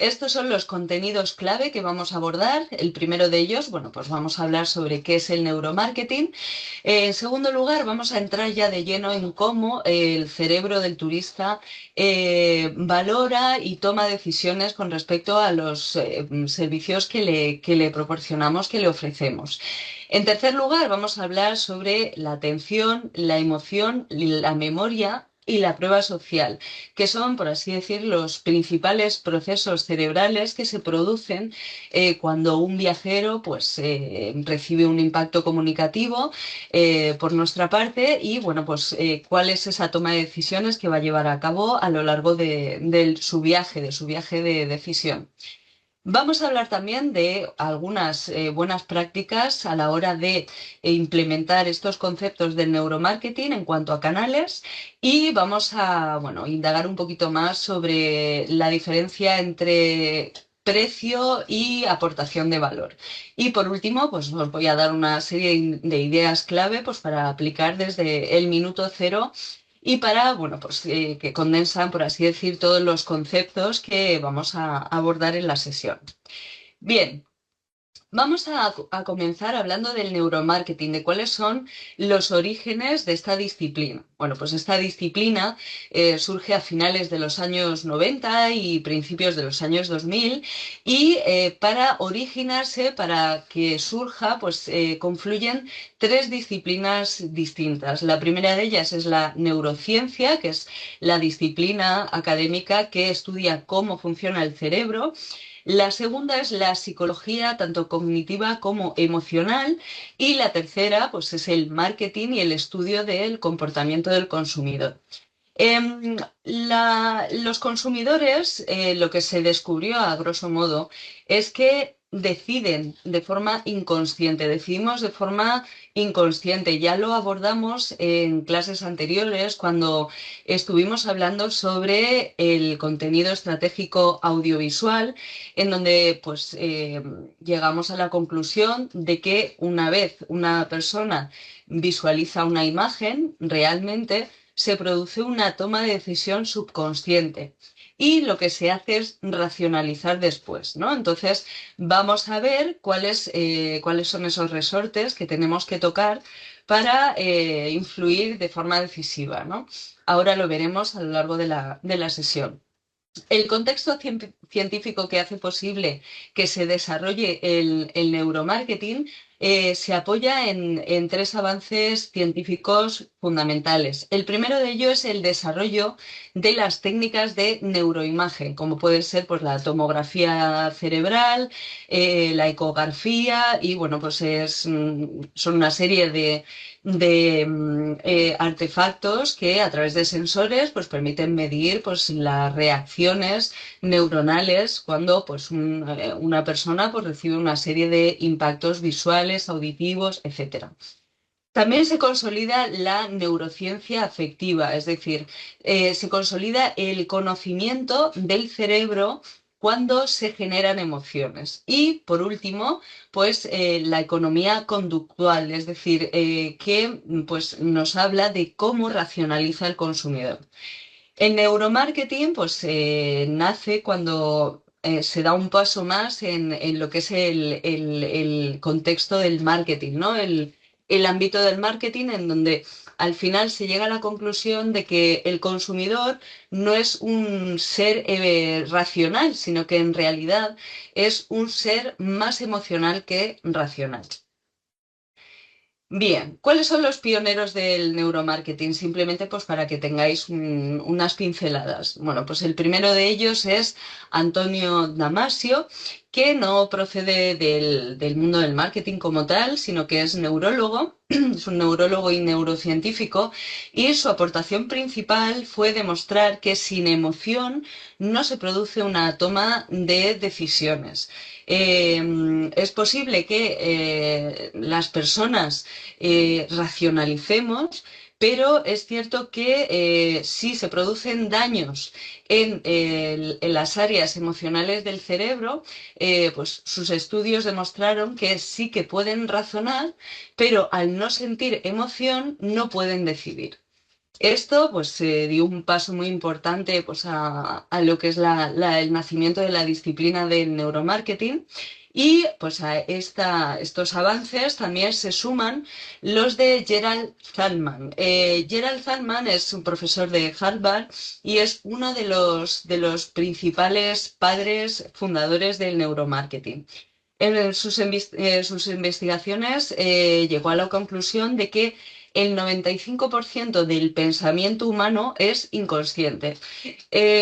estos son los contenidos clave que vamos a abordar. El primero de ellos, bueno, pues vamos a hablar sobre qué es el neuromarketing. En segundo lugar, vamos a entrar ya de lleno en cómo el cerebro del turista valora y toma decisiones con respecto a los servicios que le proporcionamos, que le ofrecemos. En tercer lugar, vamos a hablar sobre la atención, la emoción, la memoria y la prueba social, que son, por así decir, los principales procesos cerebrales que se producen cuando un viajero pues, recibe un impacto comunicativo por nuestra parte y, bueno, pues cuál es esa toma de decisiones que va a llevar a cabo a lo largo de su viaje de decisión. Vamos a hablar también de algunas buenas prácticas a la hora de implementar estos conceptos del neuromarketing en cuanto a canales y vamos a, bueno, indagar un poquito más sobre la diferencia entre precio y aportación de valor. Y por último, pues os voy a dar una serie de ideas clave pues, para aplicar desde el minuto cero y para, bueno, pues que condensan, por así decir, todos los conceptos que vamos a abordar en la sesión. Bien, vamos a comenzar hablando del neuromarketing, de cuáles son los orígenes de esta disciplina. Bueno, pues esta disciplina surge a finales de los años 90 y principios de los años 2000 y para originarse, para que surja, pues confluyen tres disciplinas distintas. La primera de ellas es la neurociencia, que es la disciplina académica que estudia cómo funciona el cerebro. La segunda es la psicología, tanto cognitiva como emocional. Y la tercera, pues, es el marketing y el estudio del comportamiento del consumidor. Los consumidores, lo que se descubrió a grosso modo, es que deciden de forma inconsciente, decidimos de forma inconsciente. Ya lo abordamos en clases anteriores cuando estuvimos hablando sobre el contenido estratégico audiovisual, en donde pues llegamos a la conclusión de que una vez una persona visualiza una imagen, realmente se produce una toma de decisión subconsciente y lo que se hace es racionalizar después, ¿no? Entonces, vamos a ver cuáles son esos resortes que tenemos que tocar para influir de forma decisiva, ¿no? Ahora lo veremos a lo largo de la sesión. El contexto científico que hace posible que se desarrolle el neuromarketing se apoya en tres avances científicos fundamentales. El primero de ellos es el desarrollo de las técnicas de neuroimagen, como puede ser pues, la tomografía cerebral, la ecografía y bueno, pues son una serie de artefactos que a través de sensores pues, permiten medir pues, las reacciones neuronales cuando pues, una persona pues, recibe una serie de impactos visuales, auditivos, etcétera. También se consolida la neurociencia afectiva, es decir, se consolida el conocimiento del cerebro cuando se generan emociones. Y por último, pues la economía conductual, es decir, que pues, nos habla de cómo racionaliza el consumidor. El neuromarketing pues, nace cuando se da un paso más en lo que es el contexto del marketing, ¿no? El ámbito del marketing en donde al final se llega a la conclusión de que el consumidor no es un ser racional, sino que en realidad es un ser más emocional que racional. Bien, ¿cuáles son los pioneros del neuromarketing? Simplemente pues para que tengáis unas pinceladas. Bueno, pues el primero de ellos es Antonio Damasio, que no procede del mundo del marketing como tal, sino que es neurólogo, es un neurólogo y neurocientífico, y su aportación principal fue demostrar que sin emoción no se produce una toma de decisiones. Es posible que las personas racionalicemos, pero es cierto que si se producen daños en las áreas emocionales del cerebro, pues sus estudios demostraron que sí que pueden razonar, pero al no sentir emoción no pueden decidir. Esto pues dio un paso muy importante pues, a lo que es el nacimiento de la disciplina del neuromarketing. Y pues a estos avances también se suman los de Gerald Zalman. Gerald Zalman es un profesor de Harvard y es uno de los principales padres fundadores del neuromarketing. En sus investigaciones llegó a la conclusión de que el 95% del pensamiento humano es inconsciente.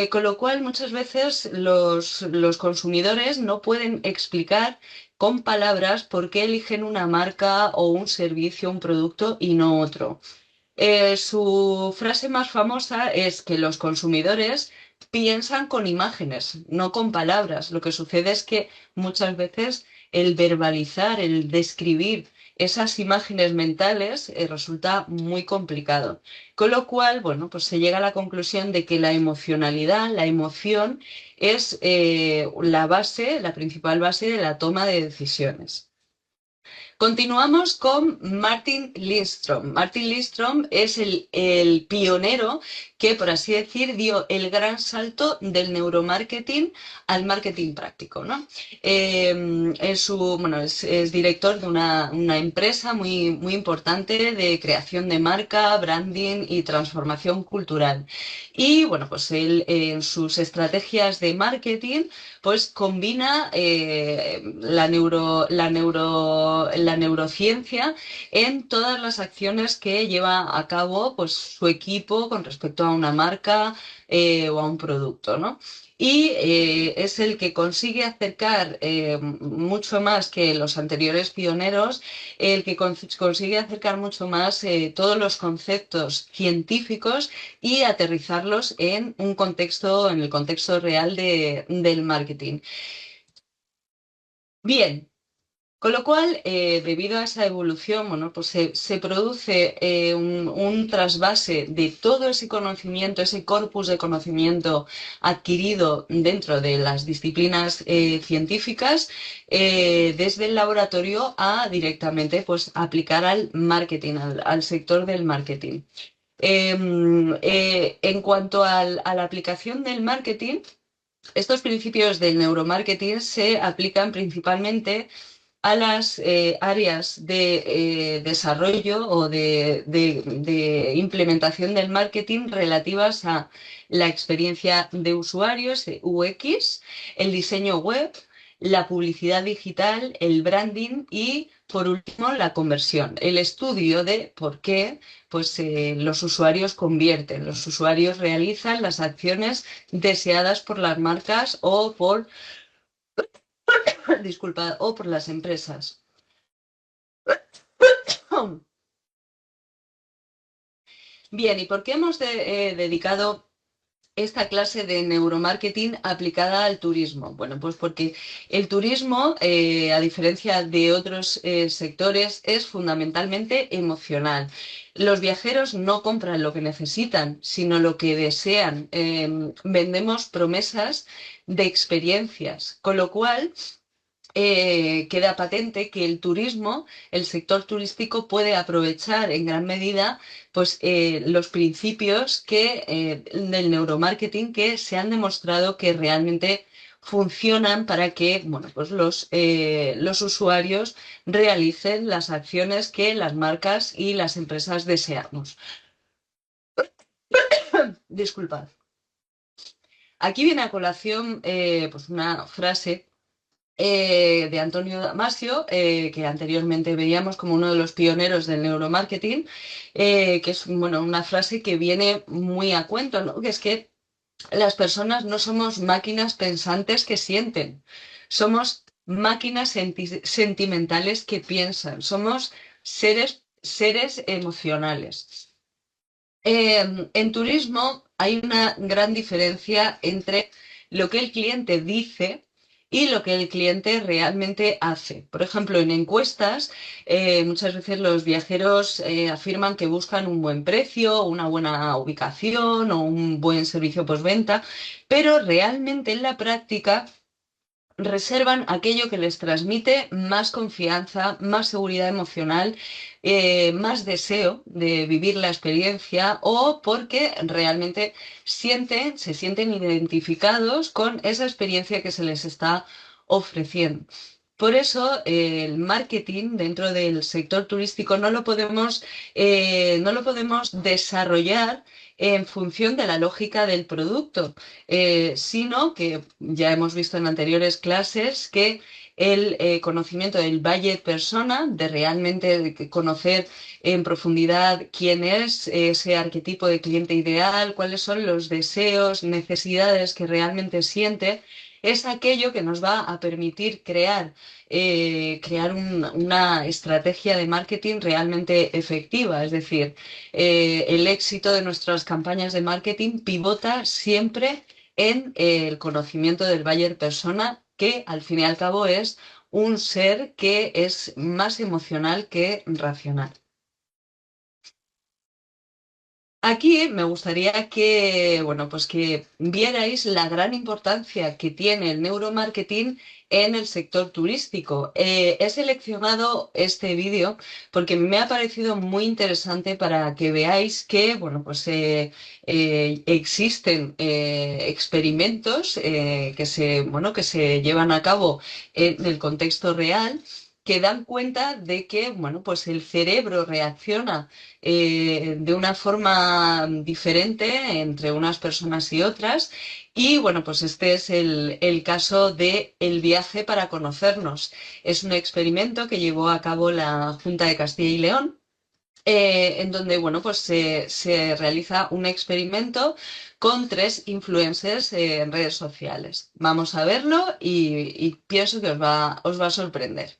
Con lo cual muchas veces los consumidores no pueden explicar con palabras por qué eligen una marca o un servicio, un producto y no otro. Su frase más famosa es que los consumidores piensan con imágenes, no con palabras. Lo que sucede es que muchas veces el verbalizar, el describir esas imágenes mentales resulta muy complicado. Con lo cual, bueno, pues se llega a la conclusión de que la emocionalidad, la emoción, es la base, la principal base de la toma de decisiones. Continuamos con Martin Lindstrom. Martin Lindstrom es el pionero que, por así decir, dio el gran salto del neuromarketing al marketing práctico, ¿no? Bueno, es director de una empresa muy, muy importante de creación de marca, branding y transformación cultural. Y bueno, pues él en sus estrategias de marketing pues combina la neurociencia en todas las acciones que lleva a cabo pues, su equipo con respecto a una marca o a un producto, ¿no? Y es el que consigue acercar mucho más que los anteriores pioneros, el que consigue acercar mucho más todos los conceptos científicos y aterrizarlos en un contexto, en el contexto real del marketing. Bien, con lo cual, debido a esa evolución, bueno, pues se produce un trasvase de todo ese conocimiento, ese corpus de conocimiento adquirido dentro de las disciplinas científicas, desde el laboratorio a directamente pues, aplicar al marketing, al sector del marketing. En cuanto a la aplicación del marketing, estos principios del neuromarketing se aplican principalmente a las áreas de desarrollo o de implementación del marketing relativas a la experiencia de usuarios, UX, el diseño web, la publicidad digital, el branding y, por último, la conversión, el estudio de por qué pues, los usuarios convierten, los usuarios realizan las acciones deseadas por las marcas o por, disculpa, o por las empresas. Bien, ¿y por qué hemos dedicado esta clase de neuromarketing aplicada al turismo? Bueno, pues porque el turismo, a diferencia de otros sectores, es fundamentalmente emocional. Los viajeros no compran lo que necesitan, sino lo que desean. Vendemos promesas de experiencias, con lo cual queda patente que el turismo, el sector turístico puede aprovechar en gran medida pues, los principios del neuromarketing que se han demostrado que realmente funcionan para que bueno, pues los usuarios realicen las acciones que las marcas y las empresas deseamos. Disculpad. Aquí viene a colación pues una frase de Antonio Damasio, que anteriormente veíamos como uno de los pioneros del neuromarketing, que es bueno, una frase que viene muy a cuento, ¿no? Que es que las personas no somos máquinas pensantes que sienten, somos máquinas sentimentales que piensan, somos seres emocionales. En turismo hay una gran diferencia entre lo que el cliente dice y lo que el cliente realmente hace. Por ejemplo, en encuestas, muchas veces los viajeros afirman que buscan un buen precio, una buena ubicación o un buen servicio postventa, pero realmente en la práctica reservan aquello que les transmite más confianza, más seguridad emocional, más deseo de vivir la experiencia o porque realmente se sienten identificados con esa experiencia que se les está ofreciendo. Por eso, el marketing dentro del sector turístico no lo podemos desarrollar en función de la lógica del producto, sino que ya hemos visto en anteriores clases que el conocimiento del buyer persona, de realmente conocer en profundidad quién es ese arquetipo de cliente ideal, cuáles son los deseos, necesidades que realmente siente, es aquello que nos va a permitir crear una estrategia de marketing realmente efectiva. Es decir, el éxito de nuestras campañas de marketing pivota siempre en el conocimiento del buyer persona, que al fin y al cabo es un ser que es más emocional que racional. Aquí me gustaría que, bueno, pues que vierais la gran importancia que tiene el neuromarketing en el sector turístico. He seleccionado este vídeo porque me ha parecido muy interesante para que veáis que, bueno, pues existen experimentos bueno, que se llevan a cabo en el contexto real, que dan cuenta de que, bueno, pues el cerebro reacciona de una forma diferente entre unas personas y otras. Y bueno, pues este es el caso de El viaje para conocernos. Es un experimento que llevó a cabo la Junta de Castilla y León. En donde, bueno, pues se realiza un experimento con tres influencers en redes sociales. Vamos a verlo y pienso que os va a sorprender.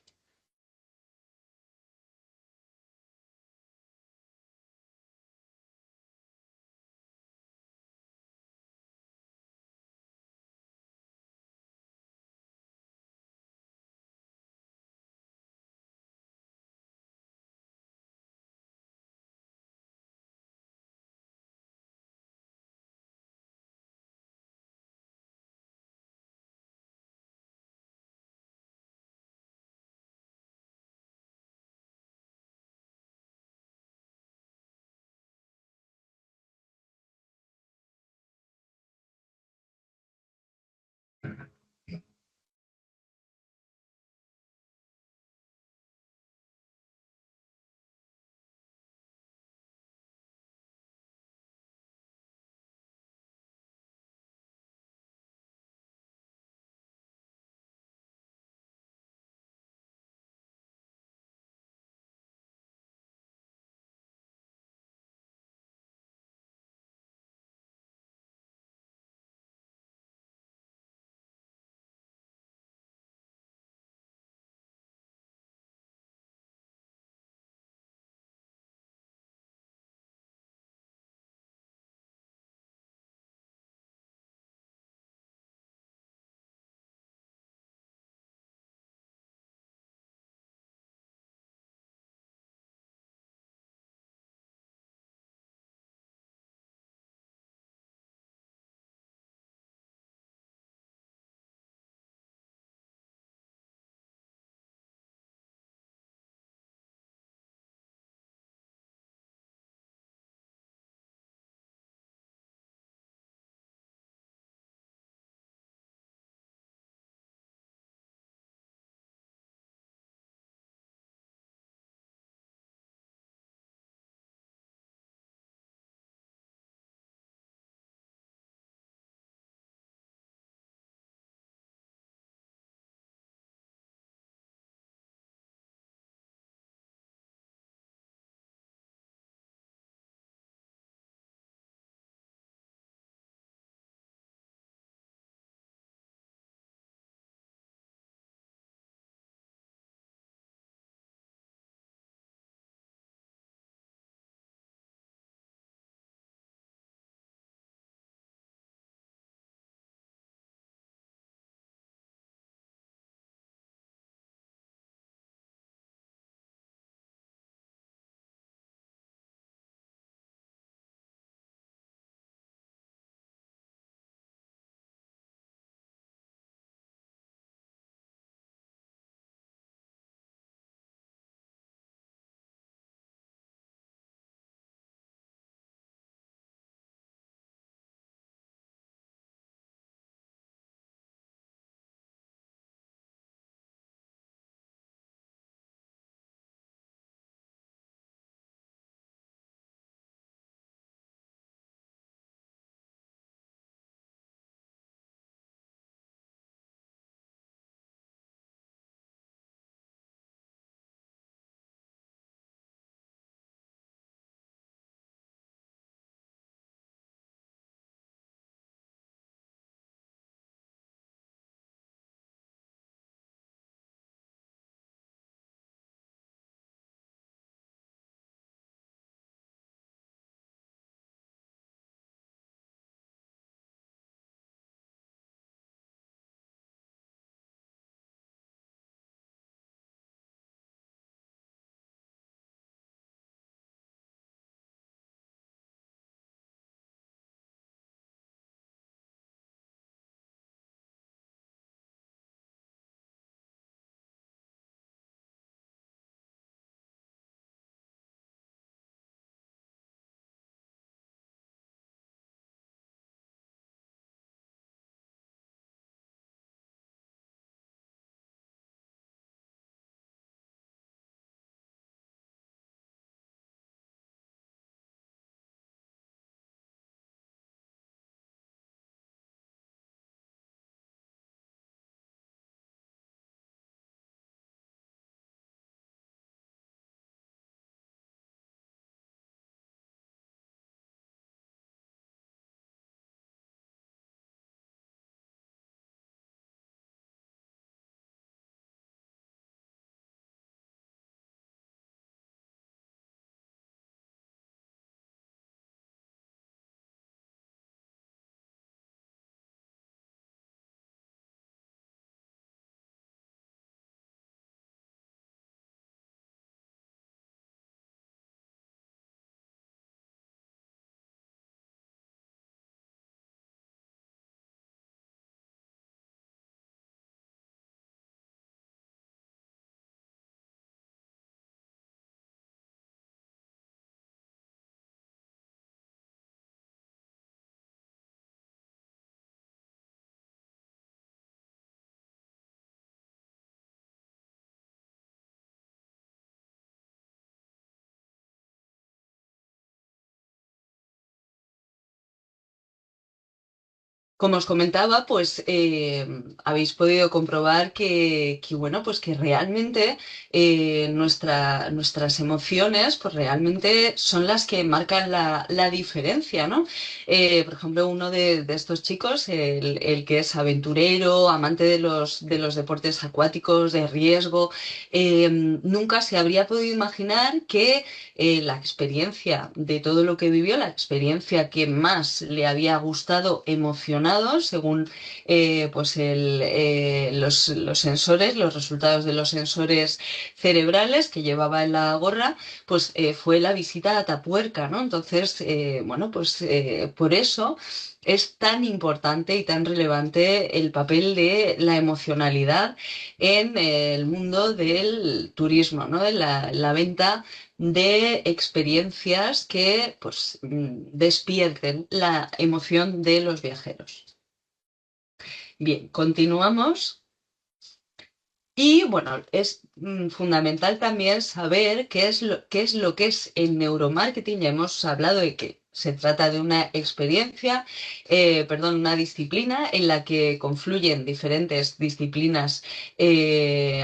Como os comentaba, pues habéis podido comprobar bueno, pues que realmente nuestras emociones, pues realmente son las que marcan la diferencia, ¿no? Por ejemplo, uno de estos chicos, el que es aventurero, amante de los deportes acuáticos de riesgo, nunca se habría podido imaginar que la experiencia de todo lo que vivió, la experiencia que más le había gustado, emocionado, según pues los sensores, los resultados de los sensores cerebrales que llevaba en la gorra, pues fue la visita a Atapuerca, ¿no? Entonces, bueno, pues por eso es tan importante y tan relevante el papel de la emocionalidad en el mundo del turismo, ¿no? De la venta de experiencias que pues, despierten la emoción de los viajeros. Bien, continuamos. Y bueno, es fundamental también saber qué es lo que es el neuromarketing. Ya hemos hablado de que se trata de una experiencia, perdón, una disciplina en la que confluyen diferentes disciplinas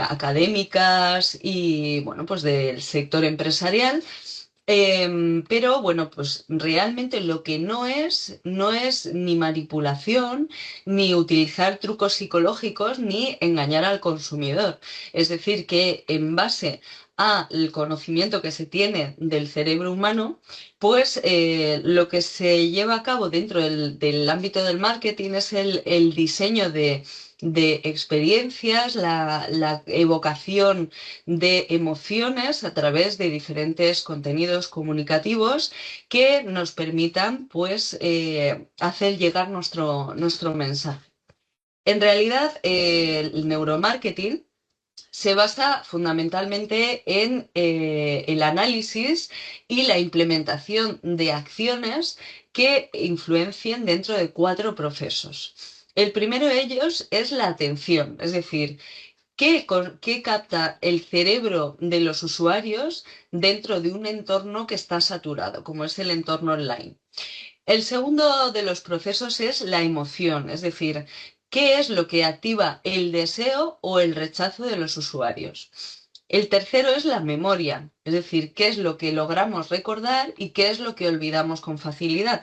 académicas y bueno, pues del sector empresarial. Pero bueno, pues realmente lo que no es ni manipulación, ni utilizar trucos psicológicos, ni engañar al consumidor. Es decir, que en base al conocimiento que se tiene del cerebro humano, pues lo que se lleva a cabo dentro del ámbito del marketing es el diseño de experiencias, la evocación de emociones a través de diferentes contenidos comunicativos que nos permitan, pues, hacer llegar nuestro mensaje. En realidad, el neuromarketing se basa fundamentalmente en el análisis y la implementación de acciones que influencien dentro de cuatro procesos. El primero de ellos es la atención, es decir, ¿qué capta el cerebro de los usuarios dentro de un entorno que está saturado, como es el entorno online? El segundo de los procesos es la emoción, es decir, ¿qué es lo que activa el deseo o el rechazo de los usuarios? El tercero es la memoria, es decir, qué es lo que logramos recordar y qué es lo que olvidamos con facilidad.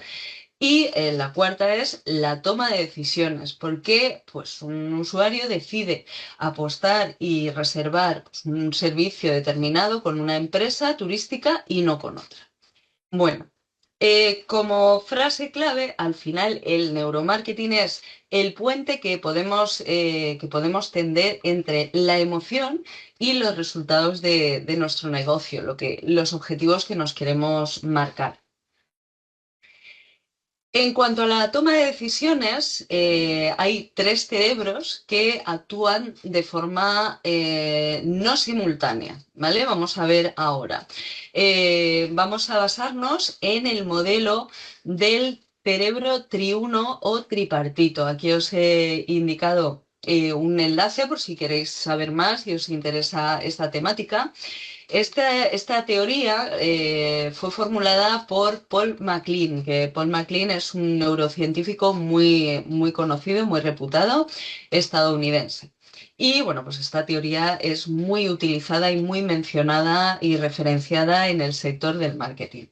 Y la cuarta es la toma de decisiones. ¿Por qué? Pues un usuario decide apostar y reservar pues, un servicio determinado con una empresa turística y no con otra. Bueno, como frase clave, al final el neuromarketing es el puente que podemos tender entre la emoción y los resultados de nuestro negocio, los objetivos que nos queremos marcar. En cuanto a la toma de decisiones, hay tres cerebros que actúan de forma no simultánea, ¿vale? Vamos a ver ahora. Vamos a basarnos en el modelo del cerebro triuno o tripartito. Aquí os he indicado un enlace por si queréis saber más y os interesa esta temática. Esta teoría fue formulada por Paul MacLean, que Paul MacLean es un neurocientífico muy, muy conocido, muy reputado, estadounidense. Y bueno, pues esta teoría es muy utilizada y muy mencionada y referenciada en el sector del marketing.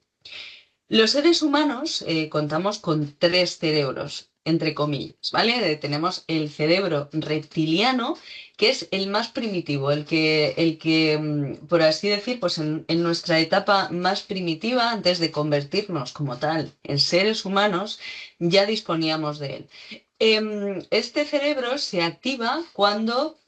Los seres humanos contamos con tres cerebros, entre comillas, ¿vale? Tenemos el cerebro reptiliano, que es el más primitivo, el que, por así decir, pues en nuestra etapa más primitiva, antes de convertirnos como tal en seres humanos, ya disponíamos de él. Este cerebro se activa cuando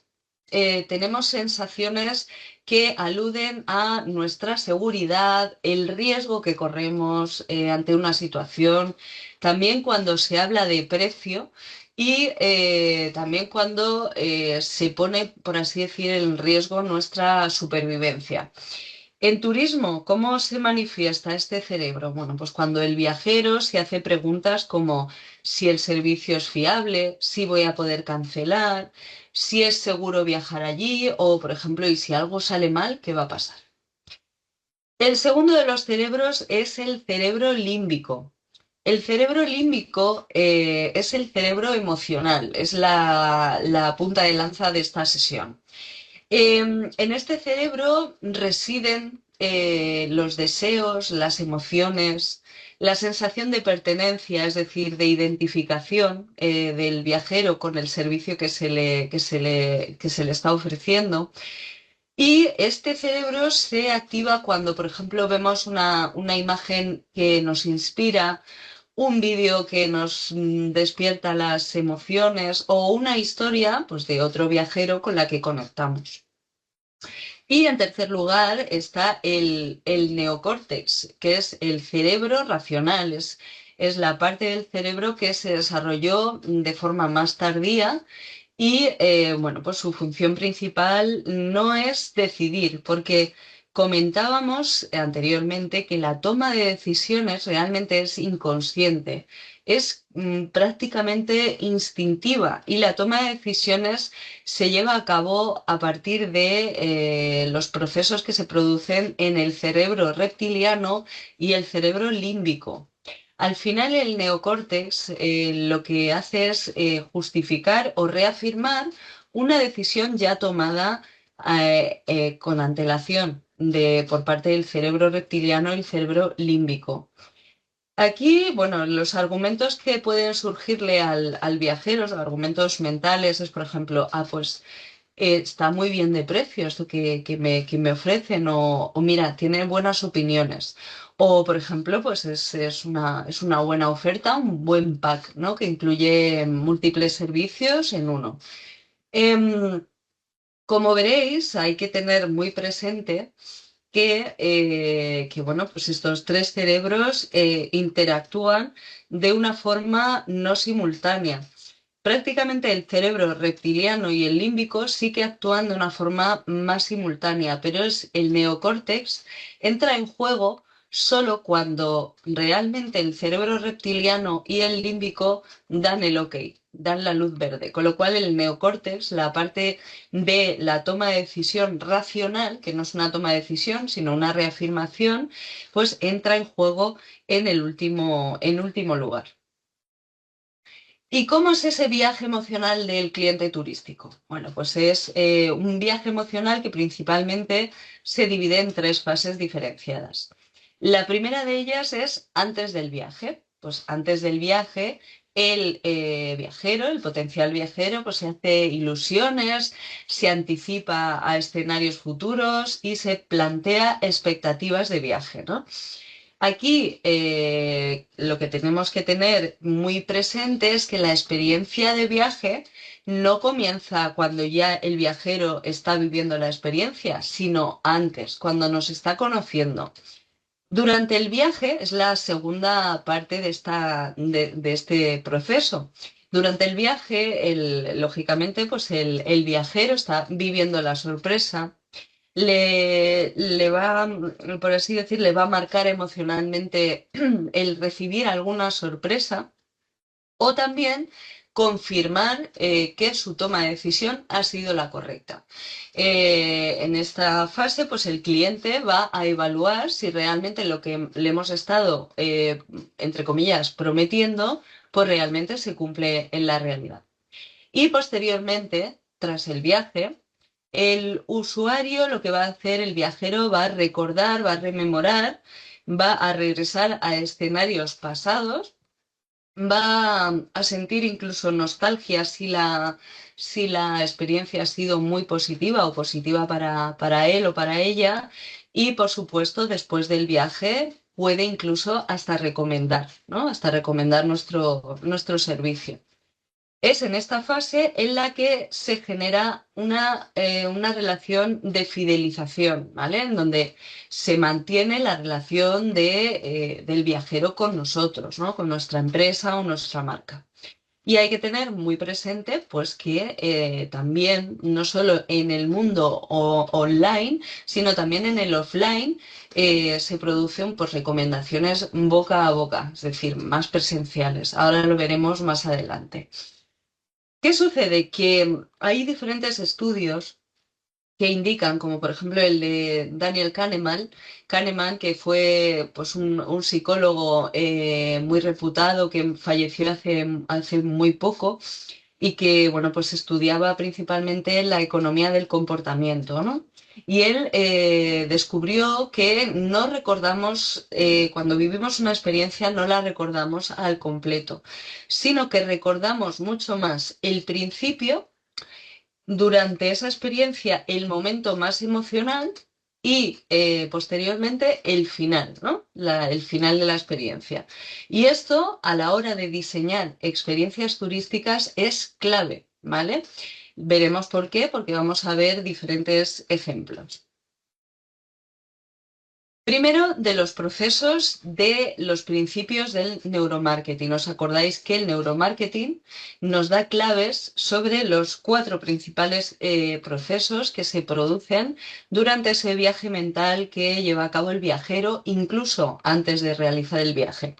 tenemos sensaciones que aluden a nuestra seguridad, el riesgo que corremos ante una situación, también cuando se habla de precio y también cuando se pone, por así decir, en riesgo nuestra supervivencia. En turismo, ¿cómo se manifiesta este cerebro? Bueno, pues cuando el viajero se hace preguntas como si el servicio es fiable, si voy a poder cancelar, si es seguro viajar allí o, por ejemplo, y si algo sale mal, ¿qué va a pasar? El segundo de los cerebros es el cerebro límbico. El cerebro límbico es el cerebro emocional, es la punta de lanza de esta sesión. En este cerebro residen los deseos, las emociones, la sensación de pertenencia, es decir, de identificación del viajero con el servicio que se le está ofreciendo. Y este cerebro se activa cuando, por ejemplo, vemos una imagen que nos inspira, un vídeo que nos despierta las emociones o una historia, pues, de otro viajero con la que conectamos. Y en tercer lugar está el neocórtex, que es el cerebro racional, es la parte del cerebro que se desarrolló de forma más tardía y bueno, pues su función principal no es decidir, porque comentábamos anteriormente que la toma de decisiones realmente es inconsciente, es prácticamente instintiva y la toma de decisiones se lleva a cabo a partir de los procesos que se producen en el cerebro reptiliano y el cerebro límbico. Al final, el neocórtex lo que hace es justificar o reafirmar una decisión ya tomada con antelación por parte del cerebro reptiliano y el cerebro límbico. Aquí, bueno, los argumentos que pueden surgirle al viajero, los argumentos mentales, es, por ejemplo, pues está muy bien de precio esto que me ofrecen, o mira, tiene buenas opiniones. O, por ejemplo, pues es una buena oferta, un buen pack, ¿no? Que incluye múltiples servicios en uno. Em, Como veréis, hay que tener muy presente que, bueno, pues estos tres cerebros interactúan de una forma no simultánea. Prácticamente el cerebro reptiliano y el límbico sí que actúan de una forma más simultánea, pero es el neocórtex entra en juego solo cuando realmente el cerebro reptiliano y el límbico dan el ok, dan la luz verde, con lo cual el neocórtex, la parte de la toma de decisión racional, que no es una toma de decisión, sino una reafirmación, pues entra en juego en último lugar. ¿Y cómo es ese viaje emocional del cliente turístico? Bueno, pues es un viaje emocional que principalmente se divide en tres fases diferenciadas. La primera de ellas es antes del viaje. Pues antes del viaje, el viajero, el potencial viajero, pues se hace ilusiones, se anticipa a escenarios futuros y se plantea expectativas de viaje, ¿no? Aquí lo que tenemos que tener muy presente es que la experiencia de viaje no comienza cuando ya el viajero está viviendo la experiencia, sino antes, cuando nos está conociendo. Durante el viaje es la segunda parte de este proceso. Durante el viaje, lógicamente, pues el viajero está viviendo la sorpresa, le va, por así decir, le va a marcar emocionalmente el recibir alguna sorpresa o también confirmar que su toma de decisión ha sido la correcta. En esta fase, pues el cliente va a evaluar si realmente lo que le hemos estado, entre comillas, prometiendo, pues realmente se cumple en la realidad. Y posteriormente, tras el viaje, el usuario lo que va a hacer, el viajero va a recordar, va a rememorar, va a regresar a escenarios pasados, va a sentir incluso nostalgia si la experiencia ha sido muy positiva o positiva para él o para ella. Y por supuesto, después del viaje puede incluso hasta recomendar, ¿no? Hasta recomendar nuestro servicio. Es en esta fase en la que se genera una relación de fidelización, ¿vale? En donde se mantiene la relación del viajero con nosotros, ¿no? Con nuestra empresa o nuestra marca. Y hay que tener muy presente, pues, que también, no solo en el mundo online, sino también en el offline, se producen, pues, recomendaciones boca a boca, es decir, más presenciales. Ahora lo veremos más adelante. ¿Qué sucede? Que hay diferentes estudios que indican, como por ejemplo el de Daniel Kahneman, que fue pues un psicólogo muy reputado que falleció hace muy poco y que bueno, pues estudiaba principalmente la economía del comportamiento, ¿no? Y él descubrió que no recordamos, cuando vivimos una experiencia, no la recordamos al completo, sino que recordamos mucho más el principio durante esa experiencia el momento más emocional y posteriormente el final, ¿no? El final de la experiencia. Y esto a la hora de diseñar experiencias turísticas es clave, ¿vale? Veremos por qué, porque vamos a ver diferentes ejemplos. Primero, de los procesos de los principios del neuromarketing. ¿Os acordáis que el neuromarketing nos da claves sobre los cuatro principales procesos que se producen durante ese viaje mental que lleva a cabo el viajero, incluso antes de realizar el viaje?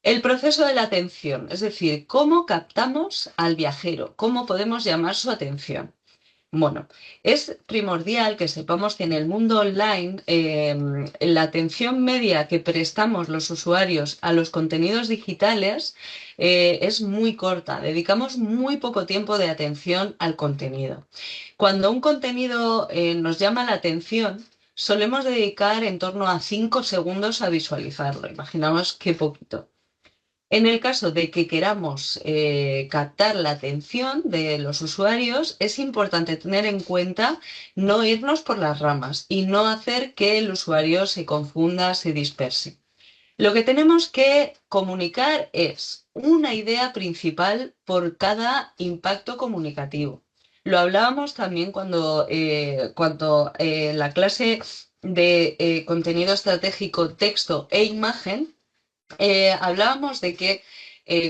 El proceso de la atención, es decir, cómo captamos al viajero, cómo podemos llamar su atención. Bueno, es primordial que sepamos que en el mundo online la atención media que prestamos los usuarios a los contenidos digitales es muy corta. Dedicamos muy poco tiempo de atención al contenido. Cuando un contenido nos llama la atención, solemos dedicar en torno a 5 segundos a visualizarlo. Imaginamos qué poquito. En el caso de que queramos captar la atención de los usuarios, es importante tener en cuenta no irnos por las ramas y no hacer que el usuario se confunda, se disperse. Lo que tenemos que comunicar es una idea principal por cada impacto comunicativo. Lo hablábamos también cuando la clase de contenido estratégico, texto e imagen hablábamos de que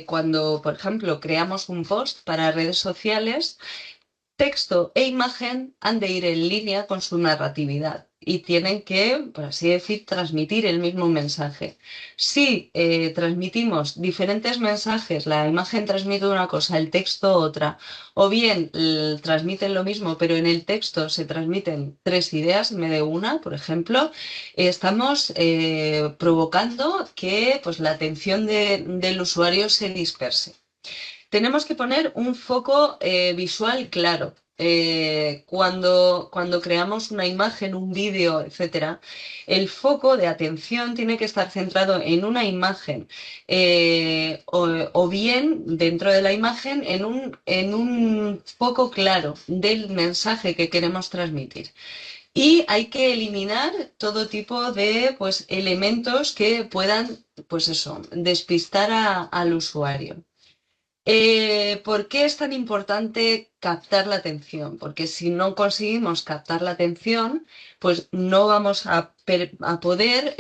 cuando, por ejemplo, creamos un post para redes sociales, texto e imagen han de ir en línea con su narratividad y tienen que, por así decir, transmitir el mismo mensaje. Si transmitimos diferentes mensajes, la imagen transmite una cosa, el texto otra, o bien transmiten lo mismo, pero en el texto se transmiten tres ideas en vez de una, por ejemplo, estamos provocando que pues, la atención del usuario se disperse. Tenemos que poner un foco visual claro. Cuando creamos una imagen, un vídeo, etcétera, el foco de atención tiene que estar centrado en una imagen o bien dentro de la imagen en un foco claro del mensaje que queremos transmitir. Y hay que eliminar todo tipo de pues, elementos que puedan, pues eso, despistar al usuario. ¿Por qué es tan importante captar la atención? Porque si no conseguimos captar la atención, pues no vamos a poder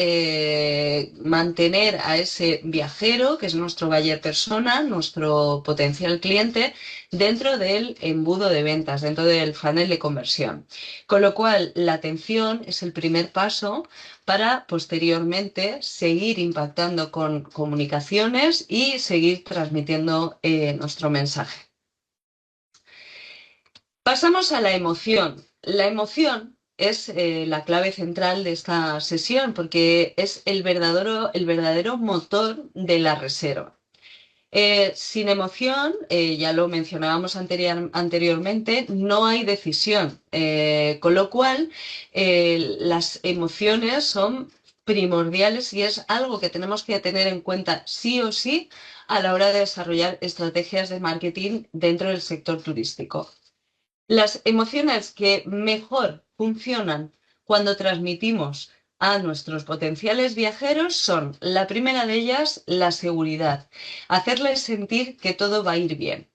mantener a ese viajero, que es nuestro buyer persona, nuestro potencial cliente, dentro del embudo de ventas, dentro del funnel de conversión. Con lo cual, la atención es el primer paso para posteriormente seguir impactando con comunicaciones y seguir transmitiendo nuestro mensaje. Pasamos a la emoción. La emoción es la clave central de esta sesión porque es el verdadero motor de la reserva. Sin emoción, ya lo mencionábamos anteriormente, no hay decisión, con lo cual las emociones son primordiales y es algo que tenemos que tener en cuenta sí o sí a la hora de desarrollar estrategias de marketing dentro del sector turístico. Las emociones que mejor funcionan cuando transmitimos a nuestros potenciales viajeros son, la primera de ellas, la seguridad, hacerles sentir que todo va a ir bien.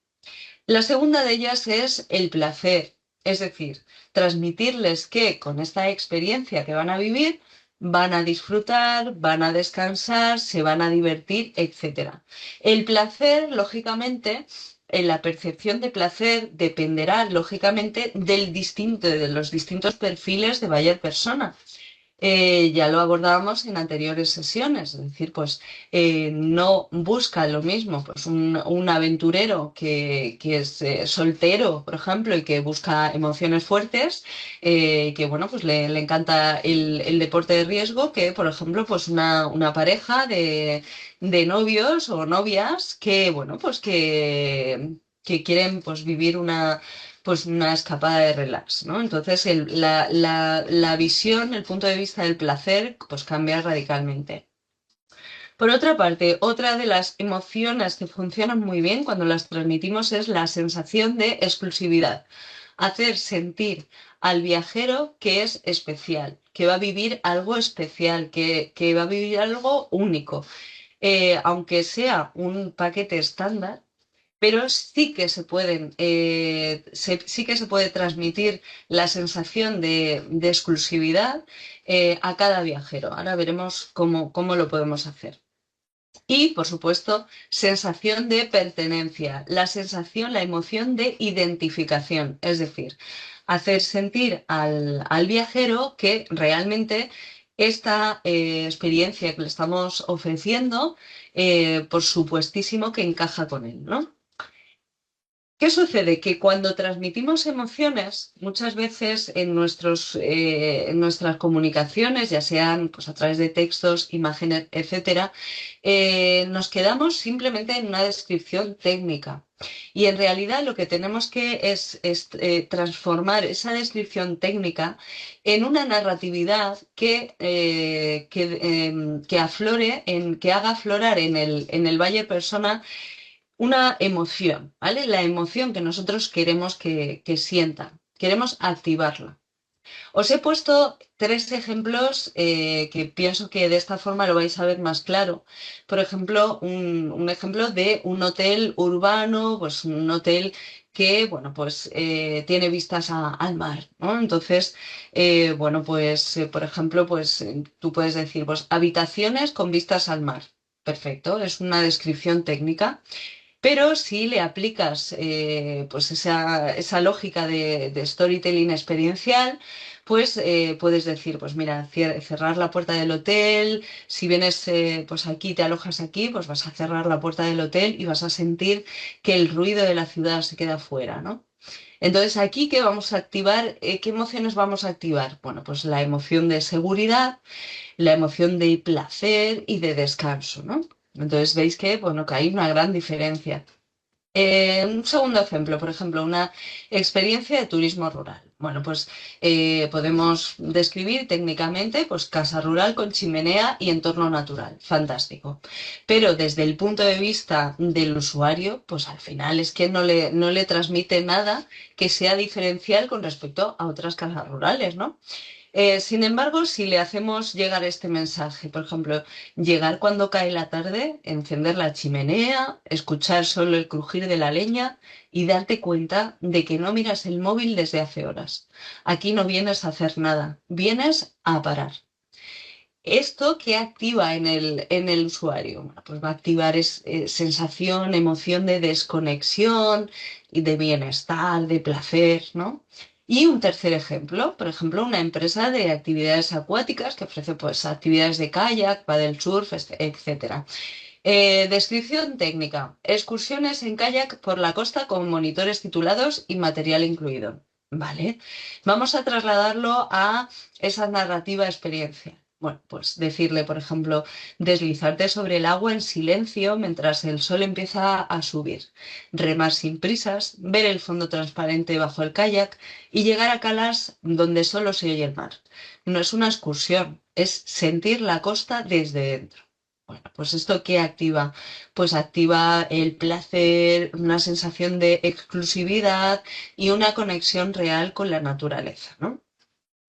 La segunda de ellas es el placer, es decir, transmitirles que con esta experiencia que van a vivir, van a disfrutar, van a descansar, se van a divertir, etc. El placer, lógicamente, en la percepción de placer dependerá, lógicamente, de los distintos perfiles de buyer persona. Ya lo abordábamos en anteriores sesiones, es decir, pues no busca lo mismo pues un aventurero que es soltero, por ejemplo, y que busca emociones fuertes, que bueno, pues le encanta el deporte de riesgo, que por ejemplo, pues una pareja de novios o novias que, bueno, pues que quieren pues vivir pues una escapada de relax, ¿no? Entonces la visión, el punto de vista del placer, pues cambia radicalmente. Por otra parte, otra de las emociones que funcionan muy bien cuando las transmitimos es la sensación de exclusividad. Hacer sentir al viajero que es especial, que va a vivir algo especial, que va a vivir algo único. Aunque sea un paquete estándar, pero sí que se pueden, sí que se puede transmitir la sensación de exclusividad a cada viajero. Ahora veremos cómo lo podemos hacer. Y, por supuesto, sensación de pertenencia, la sensación, la emoción de identificación, es decir, hacer sentir al viajero que realmente esta experiencia que le estamos ofreciendo, por supuestísimo que encaja con él, ¿no? ¿Qué sucede? Que cuando transmitimos emociones, muchas veces en nuestras comunicaciones, ya sean pues, a través de textos, imágenes, etcétera, nos quedamos simplemente en una descripción técnica. Y en realidad lo que tenemos que es transformar esa descripción técnica en una narratividad que aflore, que haga aflorar en el Valle Persona una emoción, ¿vale? La emoción que nosotros queremos que sienta, queremos activarla. Os he puesto tres ejemplos que pienso que de esta forma lo vais a ver más claro. Por ejemplo, un ejemplo de un hotel urbano, pues un hotel que, bueno, pues tiene vistas al mar, ¿no? Entonces, bueno, pues, por ejemplo, pues tú puedes decir, pues habitaciones con vistas al mar. Perfecto, es una descripción técnica. Pero si le aplicas pues esa lógica de storytelling experiencial, pues puedes decir, pues mira, cerrar la puerta del hotel, si vienes pues aquí, te alojas aquí, pues vas a cerrar la puerta del hotel y vas a sentir que el ruido de la ciudad se queda fuera, ¿no? Entonces aquí, ¿qué vamos a activar? ¿Qué emociones vamos a activar? Bueno, pues la emoción de seguridad, la emoción de placer y de descanso, ¿no? Entonces veis que, bueno, que hay una gran diferencia. Un segundo ejemplo, por ejemplo, una experiencia de turismo rural. Bueno, pues podemos describir técnicamente pues casa rural con chimenea y entorno natural. Fantástico. Pero desde el punto de vista del usuario, pues al final es que no le transmite nada que sea diferencial con respecto a otras casas rurales, ¿no? Sin embargo, si le hacemos llegar este mensaje, por ejemplo, llegar cuando cae la tarde, encender la chimenea, escuchar solo el crujir de la leña y darte cuenta de que no miras el móvil desde hace horas. Aquí no vienes a hacer nada, vienes a parar. ¿Esto qué activa en el usuario? Bueno, pues va a activar sensación, emoción de desconexión y de bienestar, de placer, ¿no? Y un tercer ejemplo, por ejemplo, una empresa de actividades acuáticas que ofrece pues actividades de kayak, paddle surf, etcétera. Descripción técnica. Excursiones en kayak por la costa con monitores titulados y material incluido. Vale. Vamos a trasladarlo a esa narrativa experiencia. Bueno, pues decirle, por ejemplo, deslizarte sobre el agua en silencio mientras el sol empieza a subir, remar sin prisas, ver el fondo transparente bajo el kayak y llegar a calas donde solo se oye el mar. No es una excursión, es sentir la costa desde dentro. Bueno, pues esto ¿qué activa? Pues activa el placer, una sensación de exclusividad y una conexión real con la naturaleza, ¿no?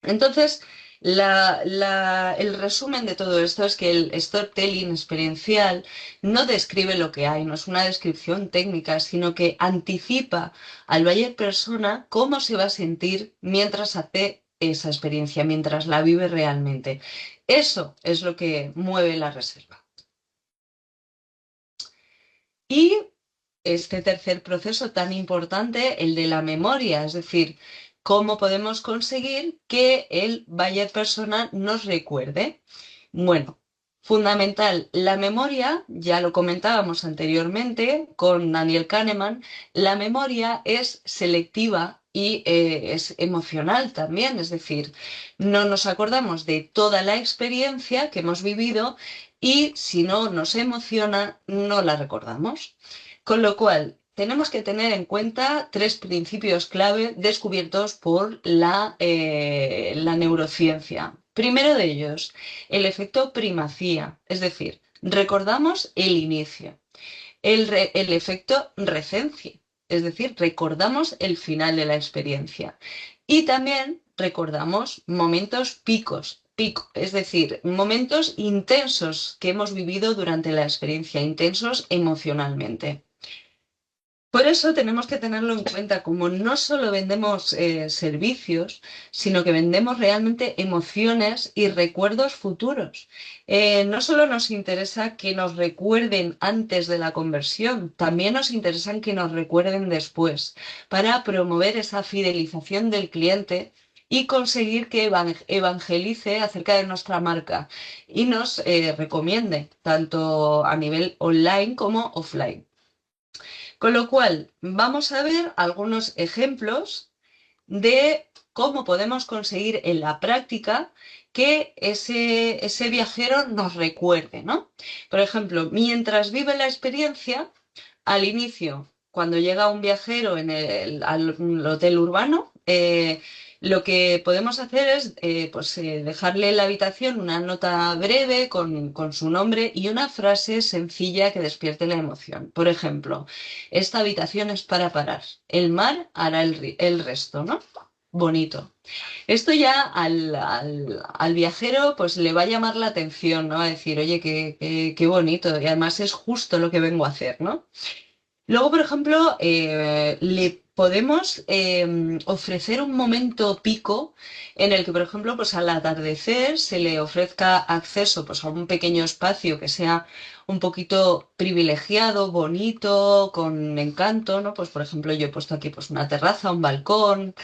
Entonces, el resumen de todo esto es que el storytelling experiencial no describe lo que hay, no es una descripción técnica, sino que anticipa al buyer persona cómo se va a sentir mientras hace esa experiencia, mientras la vive realmente. Eso es lo que mueve la reserva. Y este tercer proceso tan importante, el de la memoria, es decir, ¿Cómo podemos conseguir que el buyer persona nos recuerde? Bueno, fundamental, la memoria, ya lo comentábamos anteriormente con Daniel Kahneman, la memoria es selectiva y es emocional también, es decir, no nos acordamos de toda la experiencia que hemos vivido y si no nos emociona, no la recordamos. Con lo cual, tenemos que tener en cuenta tres principios clave descubiertos por la neurociencia. Primero de ellos, el efecto primacía, es decir, recordamos el inicio. El efecto recencia, es decir, recordamos el final de la experiencia. Y también recordamos momentos pico, es decir, momentos intensos que hemos vivido durante la experiencia, intensos emocionalmente. Por eso tenemos que tenerlo en cuenta, como no solo vendemos servicios, sino que vendemos realmente emociones y recuerdos futuros. No solo nos interesa que nos recuerden antes de la conversión, también nos interesa que nos recuerden después, para promover esa fidelización del cliente y conseguir que evangelice acerca de nuestra marca y nos recomiende, tanto a nivel online como offline. Con lo cual, vamos a ver algunos ejemplos de cómo podemos conseguir en la práctica que ese viajero nos recuerde, ¿no? Por ejemplo, mientras vive la experiencia, al inicio, cuando llega un viajero al hotel urbano, lo que podemos hacer es pues, dejarle en la habitación una nota breve con su nombre y una frase sencilla que despierte la emoción. Por ejemplo, esta habitación es para parar. El mar hará el resto, ¿no? Bonito. Esto ya al viajero pues le va a llamar la atención, ¿no? Va a decir, oye, qué bonito. Y además es justo lo que vengo a hacer, ¿no? Luego, por ejemplo, le podemos ofrecer un momento pico en el que, por ejemplo, pues al atardecer se le ofrezca acceso pues, a un pequeño espacio que sea un poquito privilegiado, bonito, con encanto, ¿no? Pues, por ejemplo, yo he puesto aquí pues, una terraza, un balcón,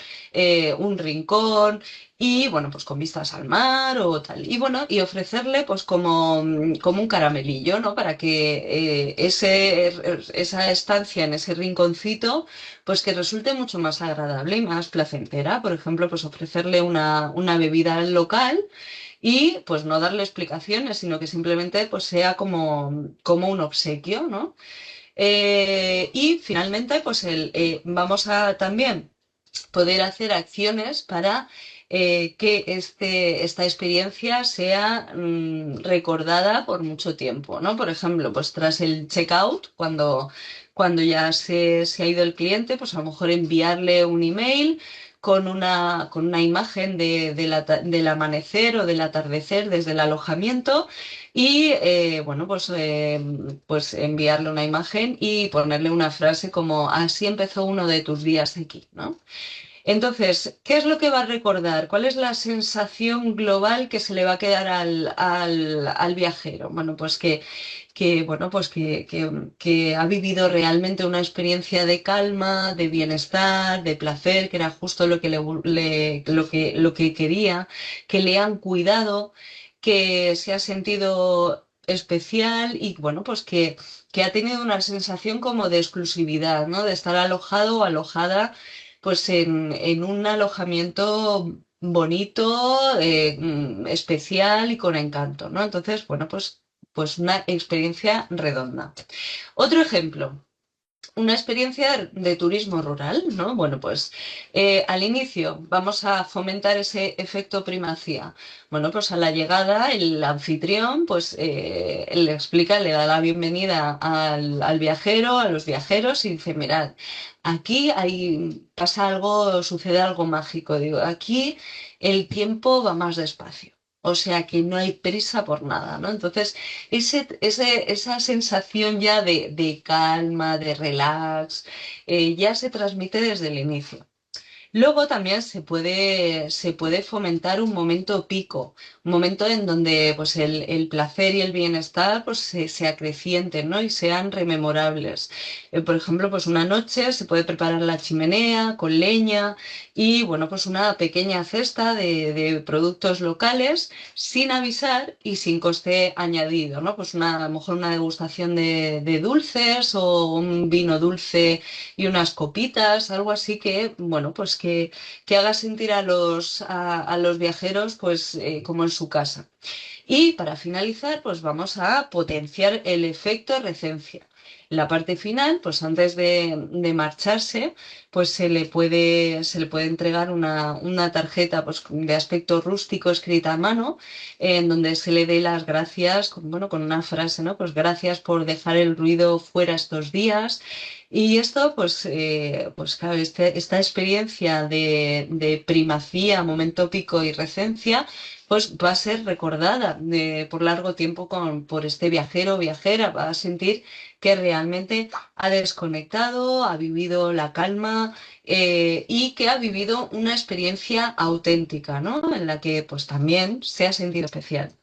un rincón y, bueno, pues con vistas al mar o tal. Y, bueno, y ofrecerle pues como un caramelillo, ¿no? Para que esa estancia en ese rinconcito, pues que resulte mucho más agradable y más placentera. Por ejemplo, pues ofrecerle una bebida local y pues no darle explicaciones, sino que simplemente pues sea como un obsequio, ¿no? Y finalmente, pues vamos a también poder hacer acciones para que esta experiencia sea recordada por mucho tiempo, ¿no? Por ejemplo, pues tras el checkout, cuando ya se ha ido el cliente, pues a lo mejor enviarle un email con una imagen del amanecer o del atardecer desde el alojamiento y, bueno, pues enviarle una imagen y ponerle una frase como así empezó uno de tus días aquí, ¿no? Entonces, ¿qué es lo que va a recordar? ¿Cuál es la sensación global que se le va a quedar al viajero? Bueno, pues bueno, pues que ha vivido realmente una experiencia de calma, de bienestar, de placer, que era justo lo que lo que quería, que le han cuidado, que se ha sentido especial y bueno, pues que ha tenido una sensación como de exclusividad, ¿no? De estar alojado o alojada pues en un alojamiento bonito, especial y con encanto, ¿no? Entonces, bueno, pues una experiencia redonda. Otro ejemplo, una experiencia de turismo rural, ¿no? Bueno, pues al inicio vamos a fomentar ese efecto primacía. Bueno, pues a la llegada el anfitrión pues le explica, le da la bienvenida al viajero, a los viajeros y dice, mirad, aquí pasa algo, sucede algo mágico. Digo, aquí el tiempo va más despacio. O sea que no hay prisa por nada, ¿no? Entonces, esa sensación ya de calma, de relax, ya se transmite desde el inicio. Luego también se puede fomentar un momento pico, un momento en donde pues, el placer y el bienestar pues, se acrecienten, ¿no? Y sean rememorables. Por ejemplo, pues una noche se puede preparar la chimenea con leña y bueno, pues una pequeña cesta de productos locales sin avisar y sin coste añadido, ¿no? Pues a lo mejor una degustación de dulces o un vino dulce y unas copitas, algo así que, bueno, pues que haga sentir a los viajeros pues como en su casa. Y para finalizar, pues vamos a potenciar el efecto recencia. La parte final, pues antes de marcharse, pues se le puede entregar una tarjeta pues, de aspecto rústico escrita a mano, en donde se le dé las gracias, bueno, con una frase, ¿no? Pues gracias por dejar el ruido fuera estos días. Y esto, pues claro, esta experiencia de primacía, momento pico y recencia, pues va a ser recordada por largo tiempo por este viajero o viajera, va a sentir que realmente ha desconectado, ha vivido la calma y que ha vivido una experiencia auténtica, ¿no? En la que pues también se ha sentido especial.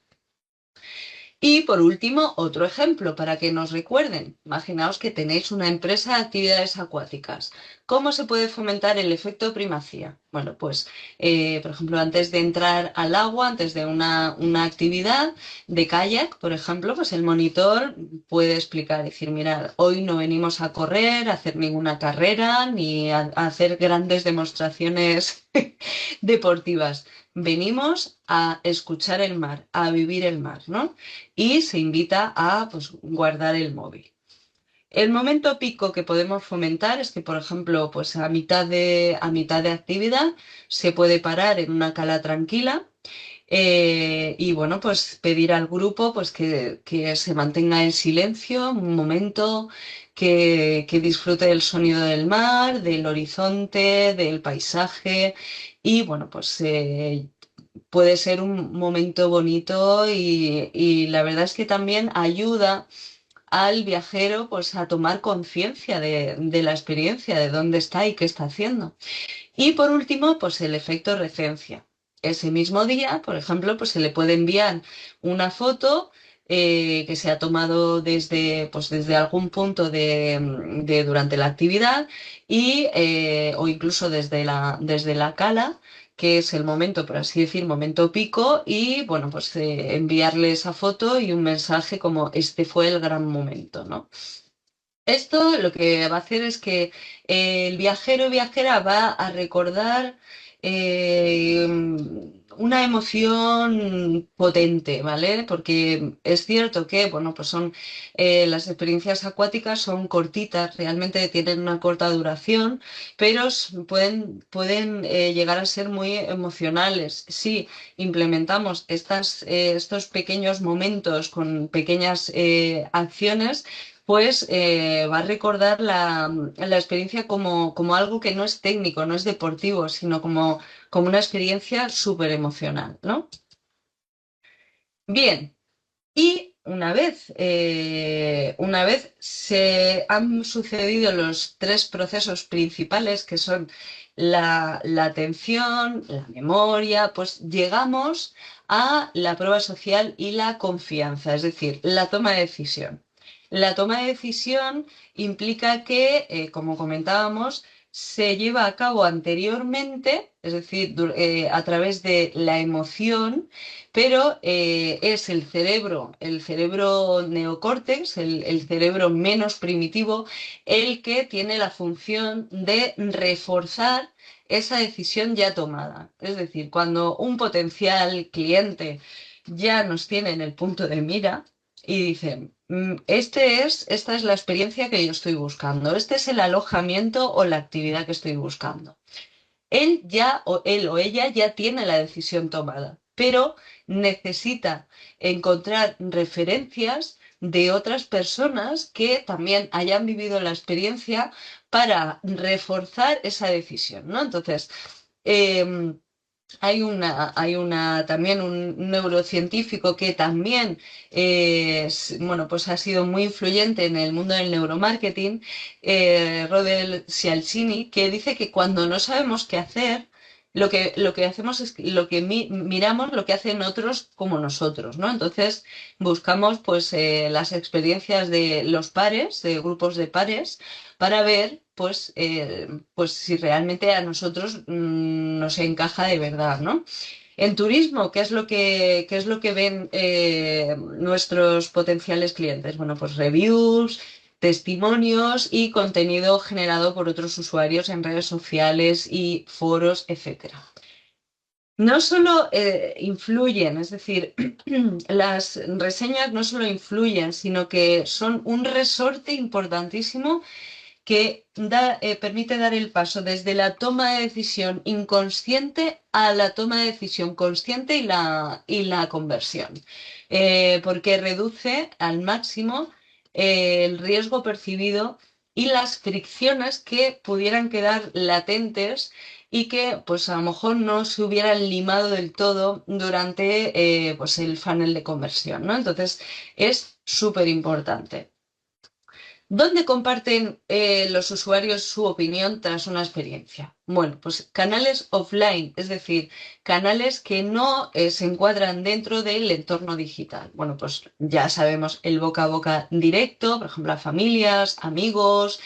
Y por último, otro ejemplo para que nos recuerden. Imaginaos que tenéis una empresa de actividades acuáticas. ¿Cómo se puede fomentar el efecto primacía? Bueno, pues, por ejemplo, antes de entrar al agua, antes de una actividad de kayak, por ejemplo, pues el monitor puede explicar, decir, mirad, hoy no venimos a correr, a hacer ninguna carrera, ni a hacer grandes demostraciones deportivas. Venimos a escuchar el mar, a vivir el mar, ¿no? Y se invita a pues, guardar el móvil. El momento pico que podemos fomentar es que, por ejemplo, pues a mitad de actividad se puede parar en una cala tranquila y bueno, pues pedir al grupo pues que se mantenga en silencio un momento, que disfrute del sonido del mar, del horizonte, del paisaje y bueno, pues puede ser un momento bonito y la verdad es que también ayuda al viajero pues a tomar conciencia de la experiencia, de dónde está y qué está haciendo. Y por último, pues el efecto recencia. Ese mismo día, por ejemplo, pues se le puede enviar una foto que se ha tomado pues desde algún punto durante la actividad o incluso desde la cala, que es el momento, por así decir, momento pico, y bueno, pues enviarle esa foto y un mensaje como este fue el gran momento, ¿no? Esto lo que va a hacer es que el viajero o viajera va a recordar eh, una emoción potente, ¿vale? Porque es cierto que, bueno, pues las experiencias acuáticas son cortitas, realmente tienen una corta duración, pero pueden llegar a ser muy emocionales si implementamos estos pequeños momentos con pequeñas acciones pues va a recordar la experiencia como algo que no es técnico, no es deportivo, sino como una experiencia súper emocional, ¿no? Bien, y una vez se han sucedido los tres procesos principales, que son la atención, la memoria, pues llegamos a la prueba social y la confianza, es decir, la toma de decisión. La toma de decisión implica que, como comentábamos, se lleva a cabo anteriormente, es decir, a través de la emoción, pero es el cerebro neocórtex, el cerebro menos primitivo, el que tiene la función de reforzar esa decisión ya tomada. Es decir, cuando un potencial cliente ya nos tiene en el punto de mira y dice, esta es la experiencia que yo estoy buscando, este es el alojamiento o la actividad que estoy buscando. Él o ella ya tiene la decisión tomada, pero necesita encontrar referencias de otras personas que también hayan vivido la experiencia para reforzar esa decisión, ¿no? Entonces, em, También un neurocientífico que también bueno, pues ha sido muy influyente en el mundo del neuromarketing, Rodel Cialcini, que dice que cuando no sabemos qué hacer, lo que hacemos es lo que miramos lo que hacen otros como nosotros, ¿no? Entonces buscamos pues las experiencias de los pares, de grupos de pares, para ver pues si realmente a nosotros nos encaja de verdad, ¿no? En turismo, ¿qué es lo que ven nuestros potenciales clientes? Bueno, pues reviews, testimonios y contenido generado por otros usuarios en redes sociales y foros, etcétera. No solo influyen, es decir, las reseñas no solo influyen, sino que son un resorte importantísimo que permite dar el paso desde la toma de decisión inconsciente a la toma de decisión consciente y la conversión. Porque reduce al máximo el riesgo percibido y las fricciones que pudieran quedar latentes y que pues a lo mejor no se hubieran limado del todo durante pues el funnel de conversión, ¿no? Entonces es súper importante. ¿Dónde comparten los usuarios su opinión tras una experiencia? Bueno, pues canales offline, es decir, canales que no se encuadran dentro del entorno digital. Bueno, pues ya sabemos el boca a boca directo, por ejemplo, a familias, amigos,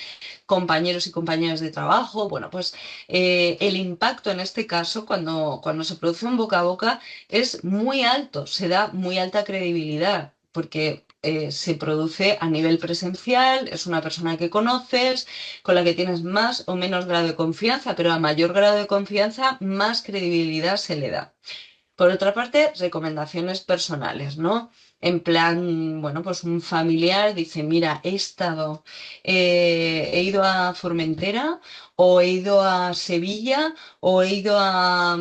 compañeros y compañeras de trabajo. Bueno, pues el impacto en este caso, cuando se produce un boca a boca, es muy alto, se da muy alta credibilidad, porque se produce a nivel presencial, es una persona que conoces, con la que tienes más o menos grado de confianza, pero a mayor grado de confianza, más credibilidad se le da. Por otra parte, recomendaciones personales, ¿no? En plan, bueno, pues un familiar dice, mira, he ido a Formentera o he ido a Sevilla o he ido a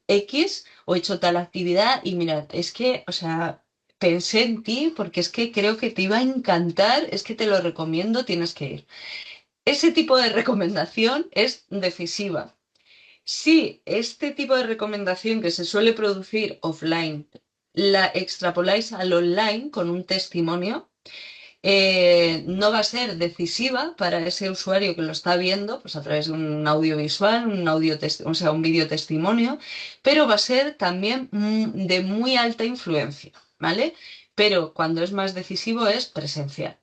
X o he hecho tal actividad y mira, es que, o sea, pensé en ti porque es que creo que te iba a encantar, es que te lo recomiendo, tienes que ir. Ese tipo de recomendación es decisiva. Si este tipo de recomendación que se suele producir offline la extrapoláis al online con un testimonio, no va a ser decisiva para ese usuario que lo está viendo, pues a través de un audiovisual, o sea, un video testimonio, pero va a ser también de muy alta influencia, ¿vale? Pero cuando es más decisivo es presencial.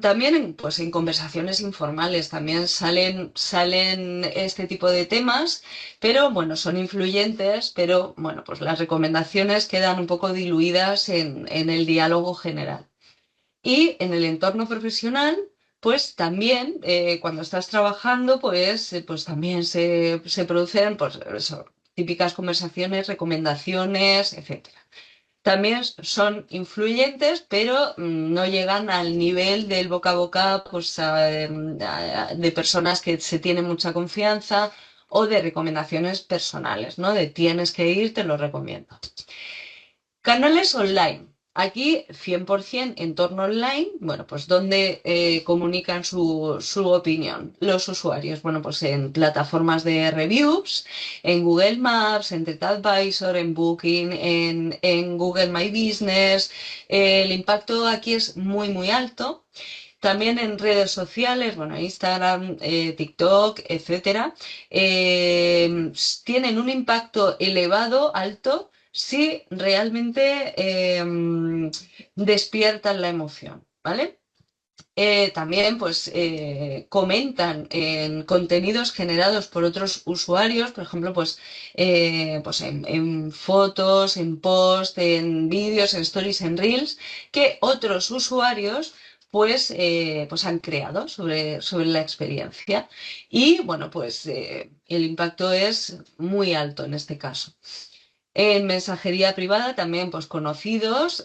También pues, en conversaciones informales también salen este tipo de temas, pero bueno, son influyentes, pero bueno, pues las recomendaciones quedan un poco diluidas en el diálogo general. Y en el entorno profesional, pues también cuando estás trabajando, pues también se producen pues, eso, típicas conversaciones, recomendaciones, etcétera. También son influyentes, pero no llegan al nivel del boca a boca pues, de personas que se tienen mucha confianza o de recomendaciones personales, ¿no? De tienes que ir, te lo recomiendo. Canales online. Aquí 100% entorno online, bueno, pues donde comunican su opinión los usuarios. Bueno, pues en plataformas de reviews, en Google Maps, en TripAdvisor, en Booking, en Google My Business. El impacto aquí es muy, muy alto. También en redes sociales, bueno, Instagram, TikTok, etcétera, tienen un impacto elevado, alto, si realmente despiertan la emoción, ¿vale? También pues comentan en contenidos generados por otros usuarios, por ejemplo, pues en fotos, en posts, en vídeos, en stories, en reels, que otros usuarios pues han creado sobre la experiencia. Y bueno, pues el impacto es muy alto en este caso. En mensajería privada también, pues conocidos,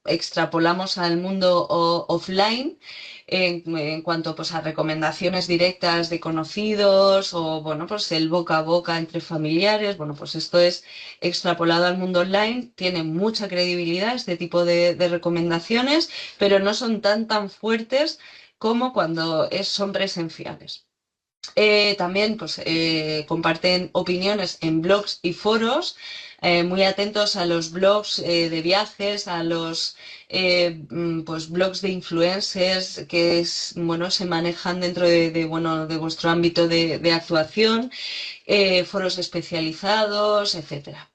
extrapolamos al mundo offline en cuanto pues, a recomendaciones directas de conocidos o bueno, pues el boca a boca entre familiares. Bueno, pues esto es extrapolado al mundo online, tiene mucha credibilidad este tipo de recomendaciones, pero no son tan fuertes como cuando son presenciales. También pues, comparten opiniones en blogs y foros, muy atentos a los blogs de viajes, a los pues, blogs de influencers que bueno, se manejan dentro bueno, de vuestro ámbito de actuación, foros especializados, etcétera.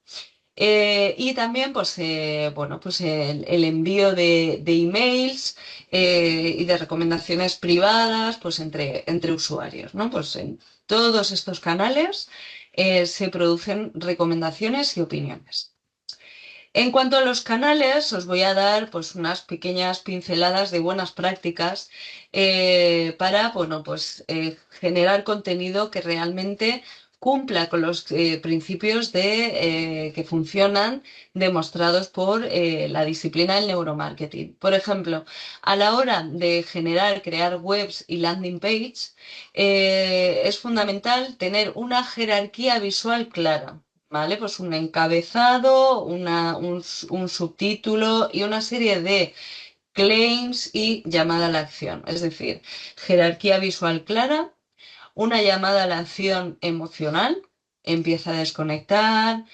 Y también, pues, bueno, pues el envío de emails y de recomendaciones privadas, pues, entre usuarios, ¿no? Pues en todos estos canales se producen recomendaciones y opiniones. En cuanto a los canales, os voy a dar pues unas pequeñas pinceladas de buenas prácticas para, bueno, pues generar contenido que realmente cumpla con los principios que funcionan demostrados por la disciplina del neuromarketing. Por ejemplo, a la hora de crear webs y landing page, es fundamental tener una jerarquía visual clara. ¿Vale? Pues un encabezado, un subtítulo y una serie de claims y llamada a la acción. Es decir, jerarquía visual clara, una llamada a la acción emocional, empieza a desconectar,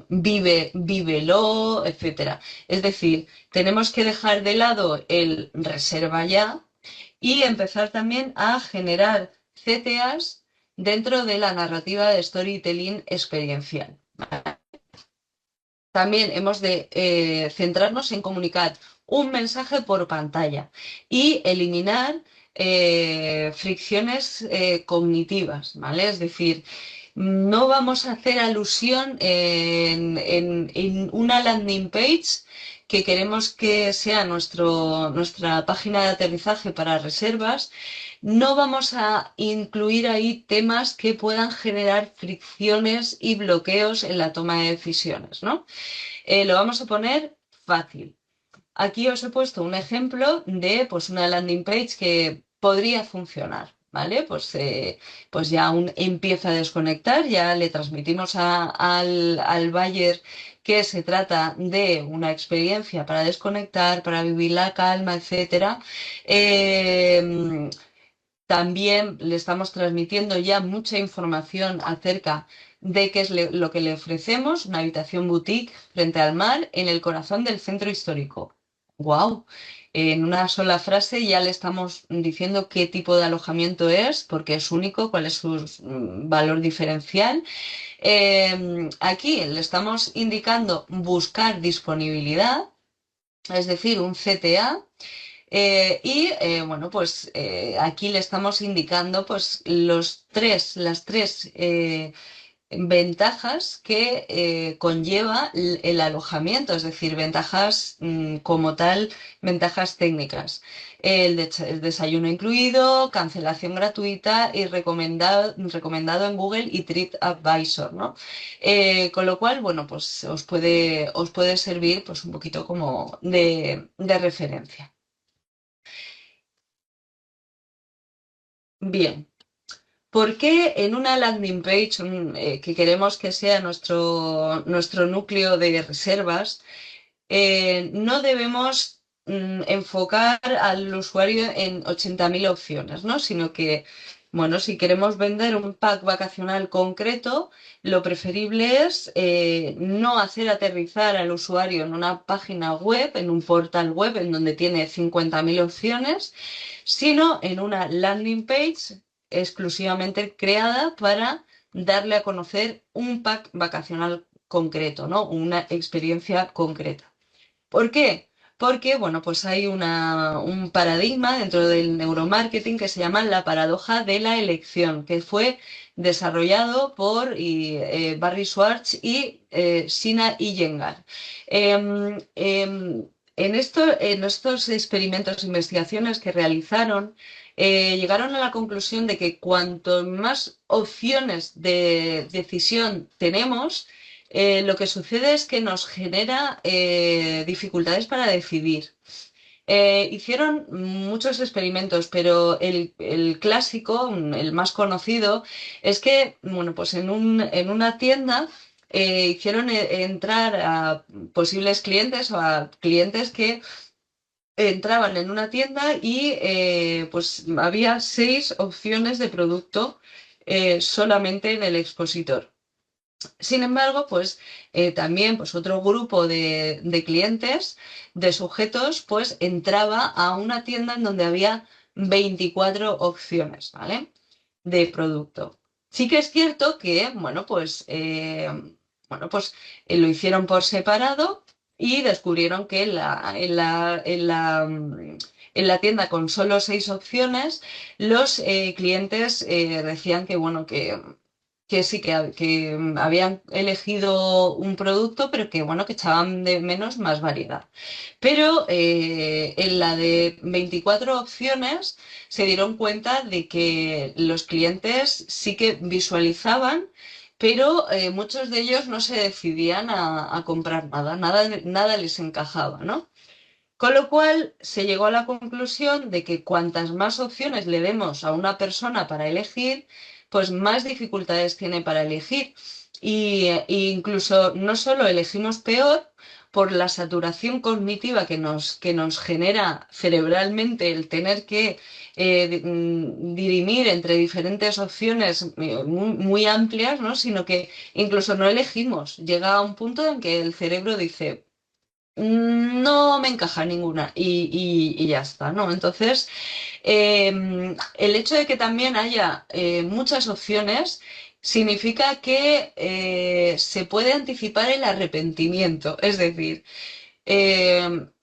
vívelo, etcétera. Es decir, tenemos que dejar de lado el reserva ya y empezar también a generar CTAs dentro de la narrativa de storytelling experiencial. También hemos de centrarnos en comunicar un mensaje por pantalla y eliminar fricciones cognitivas, ¿vale? Es decir, no vamos a hacer alusión en una landing page que queremos que sea nuestra página de aterrizaje para reservas. No vamos a incluir ahí temas que puedan generar fricciones y bloqueos en la toma de decisiones, ¿no? Lo vamos a poner fácil. Aquí os he puesto un ejemplo de pues, una landing page que podría funcionar, ¿vale? Pues ya empieza a desconectar, ya le transmitimos al buyer que se trata de una experiencia para desconectar, para vivir la calma, etcétera. También le estamos transmitiendo ya mucha información acerca de qué es lo que le ofrecemos, una habitación boutique frente al mar en el corazón del centro histórico. ¡Wow! En una sola frase ya le estamos diciendo qué tipo de alojamiento es, porque es único, cuál es su valor diferencial. Aquí le estamos indicando buscar disponibilidad, es decir, un CTA. Bueno, pues aquí le estamos indicando pues las tres ventajas que conlleva el alojamiento, es decir, ventajas como tal, ventajas técnicas. El desayuno incluido, cancelación gratuita y recomendado en Google y TripAdvisor, ¿no? Con lo cual, bueno, pues os puede servir pues un poquito como de referencia. Bien. ¿Por qué en una landing page que queremos que sea nuestro núcleo de reservas, no debemos enfocar al usuario en 80.000 opciones, ¿no? Sino que, bueno, si queremos vender un pack vacacional concreto, lo preferible es no hacer aterrizar al usuario en una página web, en un portal web en donde tiene 50.000 opciones, sino en una landing page exclusivamente creada para darle a conocer un pack vacacional concreto, ¿no? Una experiencia concreta. ¿Por qué? Porque, bueno, pues hay un paradigma dentro del neuromarketing que se llama la paradoja de la elección, que fue desarrollado por Barry Schwartz y Sina Iyengar. En estos experimentos e investigaciones que realizaron, llegaron a la conclusión de que cuanto más opciones de decisión tenemos, lo que sucede es que nos genera dificultades para decidir. Hicieron muchos experimentos, pero el clásico, el más conocido, es que, bueno, pues en una tienda hicieron entrar a posibles clientes o a clientes que entraban en una tienda y pues había 6 opciones de producto solamente en el expositor. Sin embargo, pues también pues, otro grupo de clientes, de sujetos, pues entraba a una tienda en donde había 24 opciones, ¿vale? De producto. Sí que es cierto que, bueno, pues lo hicieron por separado y descubrieron que en la tienda con solo 6 opciones, los clientes decían que, bueno, que sí, que habían elegido un producto, pero que, bueno, que echaban de menos más variedad. Pero en la de 24 opciones se dieron cuenta de que los clientes sí que visualizaban, pero muchos de ellos no se decidían a comprar nada, nada les encajaba, ¿no? Con lo cual se llegó a la conclusión de que cuantas más opciones le demos a una persona para elegir, pues más dificultades tiene para elegir. E incluso no solo elegimos peor por la saturación cognitiva que nos genera cerebralmente el tener que dirimir entre diferentes opciones muy amplias, ¿no? Sino que incluso no elegimos. Llega a un punto en que el cerebro dice, no me encaja ninguna y ya está, ¿no? Entonces, el hecho de que también haya muchas opciones significa que se puede anticipar el arrepentimiento. Es decir,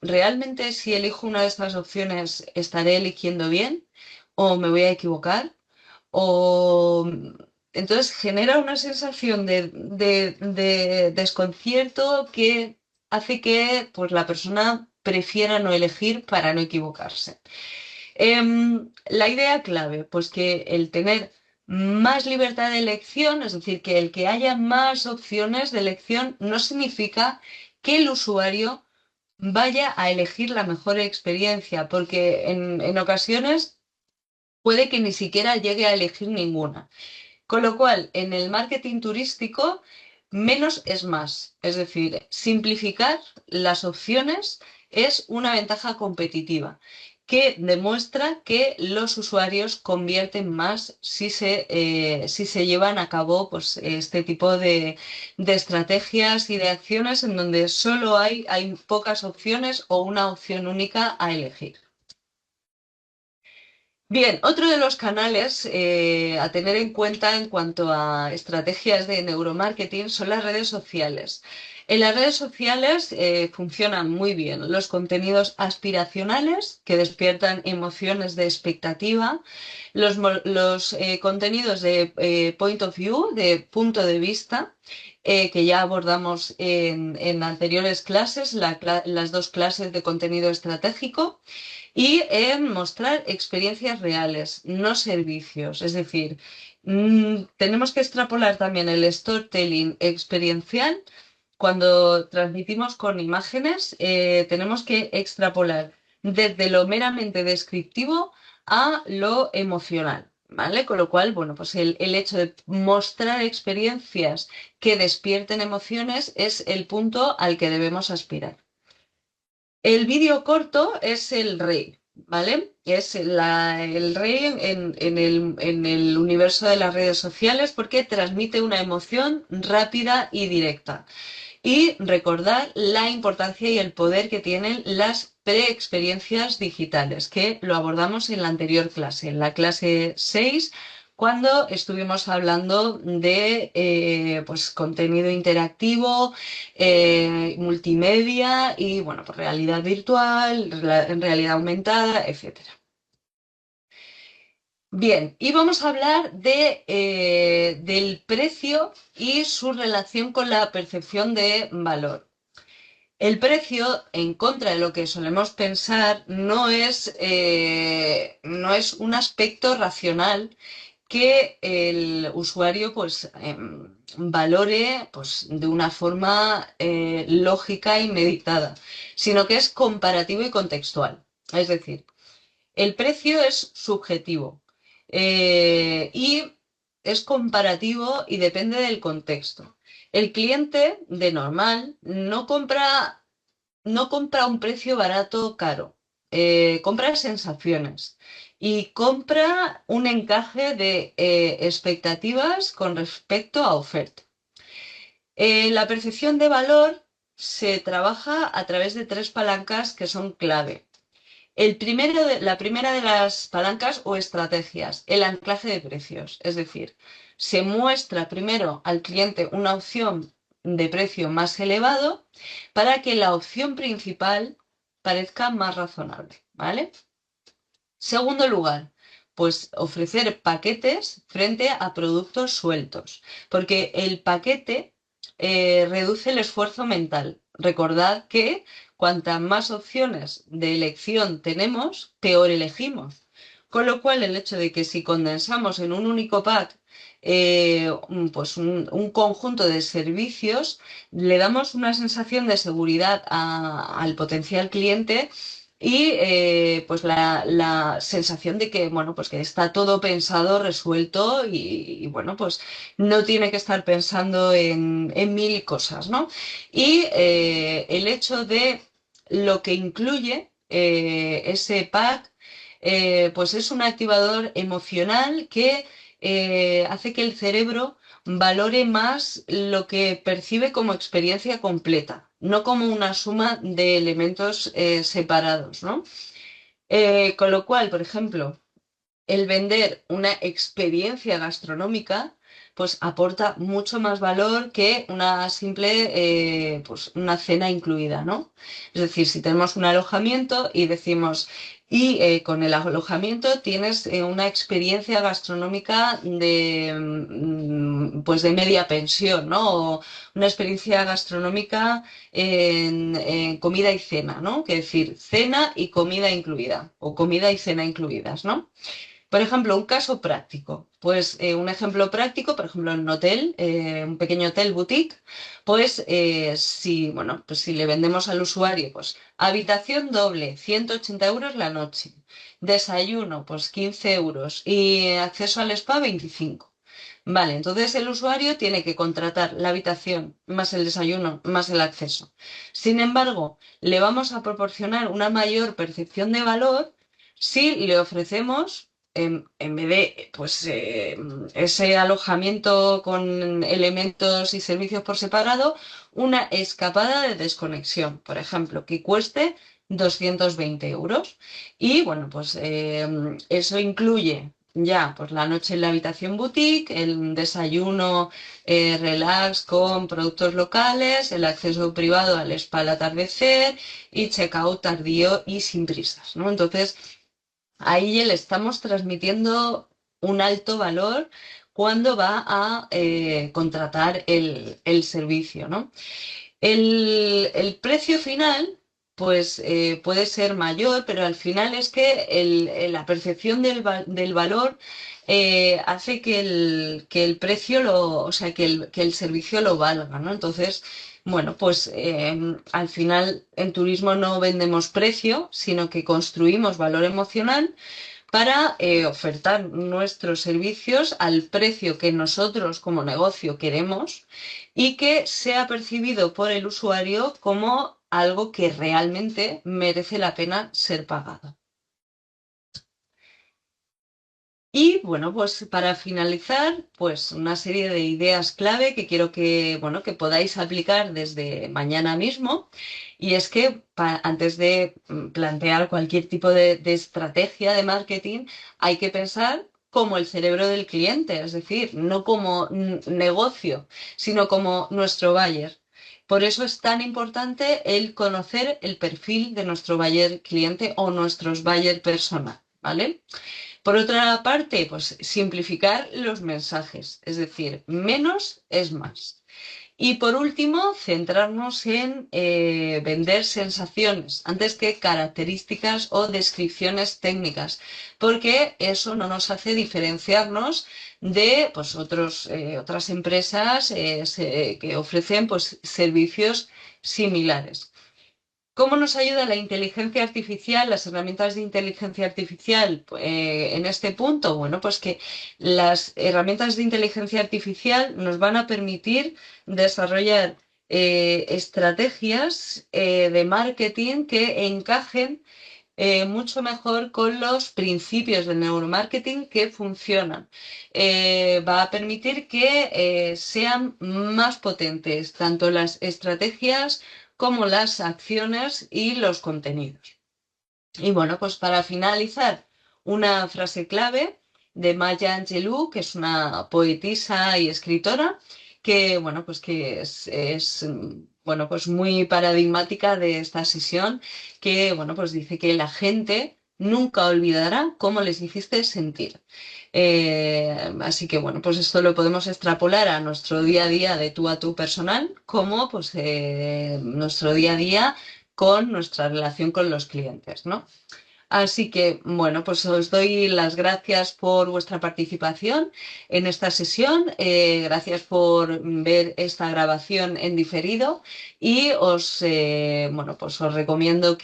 ¿realmente si elijo una de estas opciones estaré eligiendo bien o me voy a equivocar? O entonces genera una sensación de desconcierto que hace que pues, la persona prefiera no elegir para no equivocarse. La idea clave, pues que el tener más libertad de elección, es decir, que el que haya más opciones de elección no significa que el usuario vaya a elegir la mejor experiencia, porque en ocasiones puede que ni siquiera llegue a elegir ninguna. Con lo cual, en el marketing turístico, menos es más. Es decir, simplificar las opciones es una ventaja competitiva que demuestra que los usuarios convierten más si se llevan a cabo pues, este tipo de estrategias y de acciones en donde solo hay pocas opciones o una opción única a elegir. Bien, otro de los canales a tener en cuenta en cuanto a estrategias de neuromarketing son las redes sociales. En las redes sociales funcionan muy bien los contenidos aspiracionales que despiertan emociones de expectativa, los contenidos de point of view, de punto de vista, que ya abordamos en anteriores clases, las 2 clases de contenido estratégico y en mostrar experiencias reales, no servicios. Es decir, tenemos que extrapolar también el storytelling experiencial. Cuando transmitimos con imágenes, tenemos que extrapolar desde lo meramente descriptivo a lo emocional. ¿Vale? Con lo cual, bueno, pues el hecho de mostrar experiencias que despierten emociones es el punto al que debemos aspirar. El vídeo corto es el rey, ¿vale? Es el rey en el universo de las redes sociales porque transmite una emoción rápida y directa. Y recordar la importancia y el poder que tienen las preexperiencias digitales, que lo abordamos en la anterior clase, en la clase 6, cuando estuvimos hablando de pues, contenido interactivo, multimedia y bueno, pues realidad virtual, realidad aumentada, etcétera. Bien, y vamos a hablar del precio y su relación con la percepción de valor. El precio, en contra de lo que solemos pensar, no es un aspecto racional que el usuario pues, valore pues, de una forma lógica y meditada, sino que es comparativo y contextual. Es decir, el precio es subjetivo y es comparativo y depende del contexto. El cliente de normal no compra un precio barato o caro. compra sensaciones y compra un encaje de expectativas con respecto a oferta. La percepción de valor se trabaja a través de tres palancas que son clave. La primera de las palancas o estrategias, el anclaje de precios, es decir, se muestra primero al cliente una opción de precio más elevado para que la opción principal parezca más razonable, ¿vale? Segundo lugar, pues ofrecer paquetes frente a productos sueltos, porque el paquete reduce el esfuerzo mental. Recordad que cuantas más opciones de elección tenemos, peor elegimos. Con lo cual, el hecho de que si condensamos en un único pack pues un conjunto de servicios, le damos una sensación de seguridad al potencial cliente y pues la sensación de que, bueno, pues que está todo pensado, resuelto bueno, pues no tiene que estar pensando en mil cosas, ¿no? Y el hecho de lo que incluye ese pack, pues es un activador emocional que hace que el cerebro valore más lo que percibe como experiencia completa, no como una suma de elementos separados, ¿no? Con lo cual, por ejemplo, el vender una experiencia gastronómica, pues aporta mucho más valor que una simple, pues una cena incluida, ¿no? Es decir, si tenemos un alojamiento y decimos, con el alojamiento tienes una experiencia gastronómica pues de media pensión, ¿no? O una experiencia gastronómica en comida y cena, ¿no? Que decir, cena y comida incluida, o comida y cena incluidas, ¿no? Por ejemplo, un caso práctico. Pues un ejemplo práctico, por ejemplo, en un hotel, un pequeño hotel boutique, pues bueno, pues si le vendemos al usuario, pues habitación doble, 180 euros la noche, desayuno, pues 15 euros y acceso al spa, 25. Vale, entonces el usuario tiene que contratar la habitación más el desayuno más el acceso. Sin embargo, le vamos a proporcionar una mayor percepción de valor si le ofrecemos en vez de pues, ese alojamiento con elementos y servicios por separado, una escapada de desconexión, por ejemplo, que cueste 220 euros. Y bueno, pues eso incluye ya pues la noche en la habitación boutique, el desayuno relax con productos locales, el acceso privado al spa al atardecer y checkout tardío y sin prisas, ¿no? Entonces, ahí le estamos transmitiendo un alto valor cuando va a contratar el servicio, ¿no? El precio final, pues puede ser mayor, pero al final es que la percepción del valor hace que el precio o sea, que el servicio lo valga, ¿no? Entonces, bueno, pues al final en turismo no vendemos precio, sino que construimos valor emocional para ofertar nuestros servicios al precio que nosotros como negocio queremos y que sea percibido por el usuario como algo que realmente merece la pena ser pagado. Y bueno, pues para finalizar, pues una serie de ideas clave que quiero que, bueno, que podáis aplicar desde mañana mismo. Y es que antes de plantear cualquier tipo de estrategia de marketing, hay que pensar como el cerebro del cliente, es decir, no como negocio, sino como nuestro buyer. Por eso es tan importante el conocer el perfil de nuestro buyer cliente o nuestros buyer persona, ¿vale? Por otra parte, pues simplificar los mensajes, es decir, menos es más. Y por último, centrarnos en vender sensaciones antes que características o descripciones técnicas, porque eso no nos hace diferenciarnos de pues, otras empresas que ofrecen pues, servicios similares. ¿Cómo nos ayuda la inteligencia artificial, las herramientas de inteligencia artificial en este punto? Bueno, pues que las herramientas de inteligencia artificial nos van a permitir desarrollar estrategias de marketing que encajen mucho mejor con los principios del neuromarketing que funcionan. Va a permitir que sean más potentes tanto las estrategias como las acciones y los contenidos. Y bueno, pues para finalizar, una frase clave de Maya Angelou, que es una poetisa y escritora, que bueno, pues que bueno, pues muy paradigmática de esta sesión, que bueno, pues dice que la gente nunca olvidará cómo les hiciste sentir. Así que bueno, pues esto lo podemos extrapolar a nuestro día a día de tú a tú personal, como pues nuestro día a día con nuestra relación con los clientes, ¿no? Así que, bueno, pues os doy las gracias por vuestra participación en esta sesión. Gracias por ver esta grabación en diferido y bueno, pues os recomiendo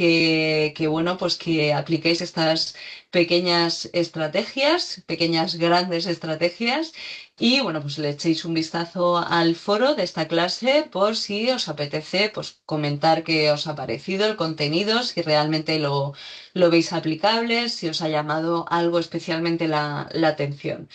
bueno, pues que apliquéis estas pequeñas estrategias, pequeñas grandes estrategias y, bueno, pues le echéis un vistazo al foro de esta clase por si os apetece, pues comentar qué os ha parecido el contenido, si realmente lo veis aplicable, si os ha llamado algo especialmente la atención.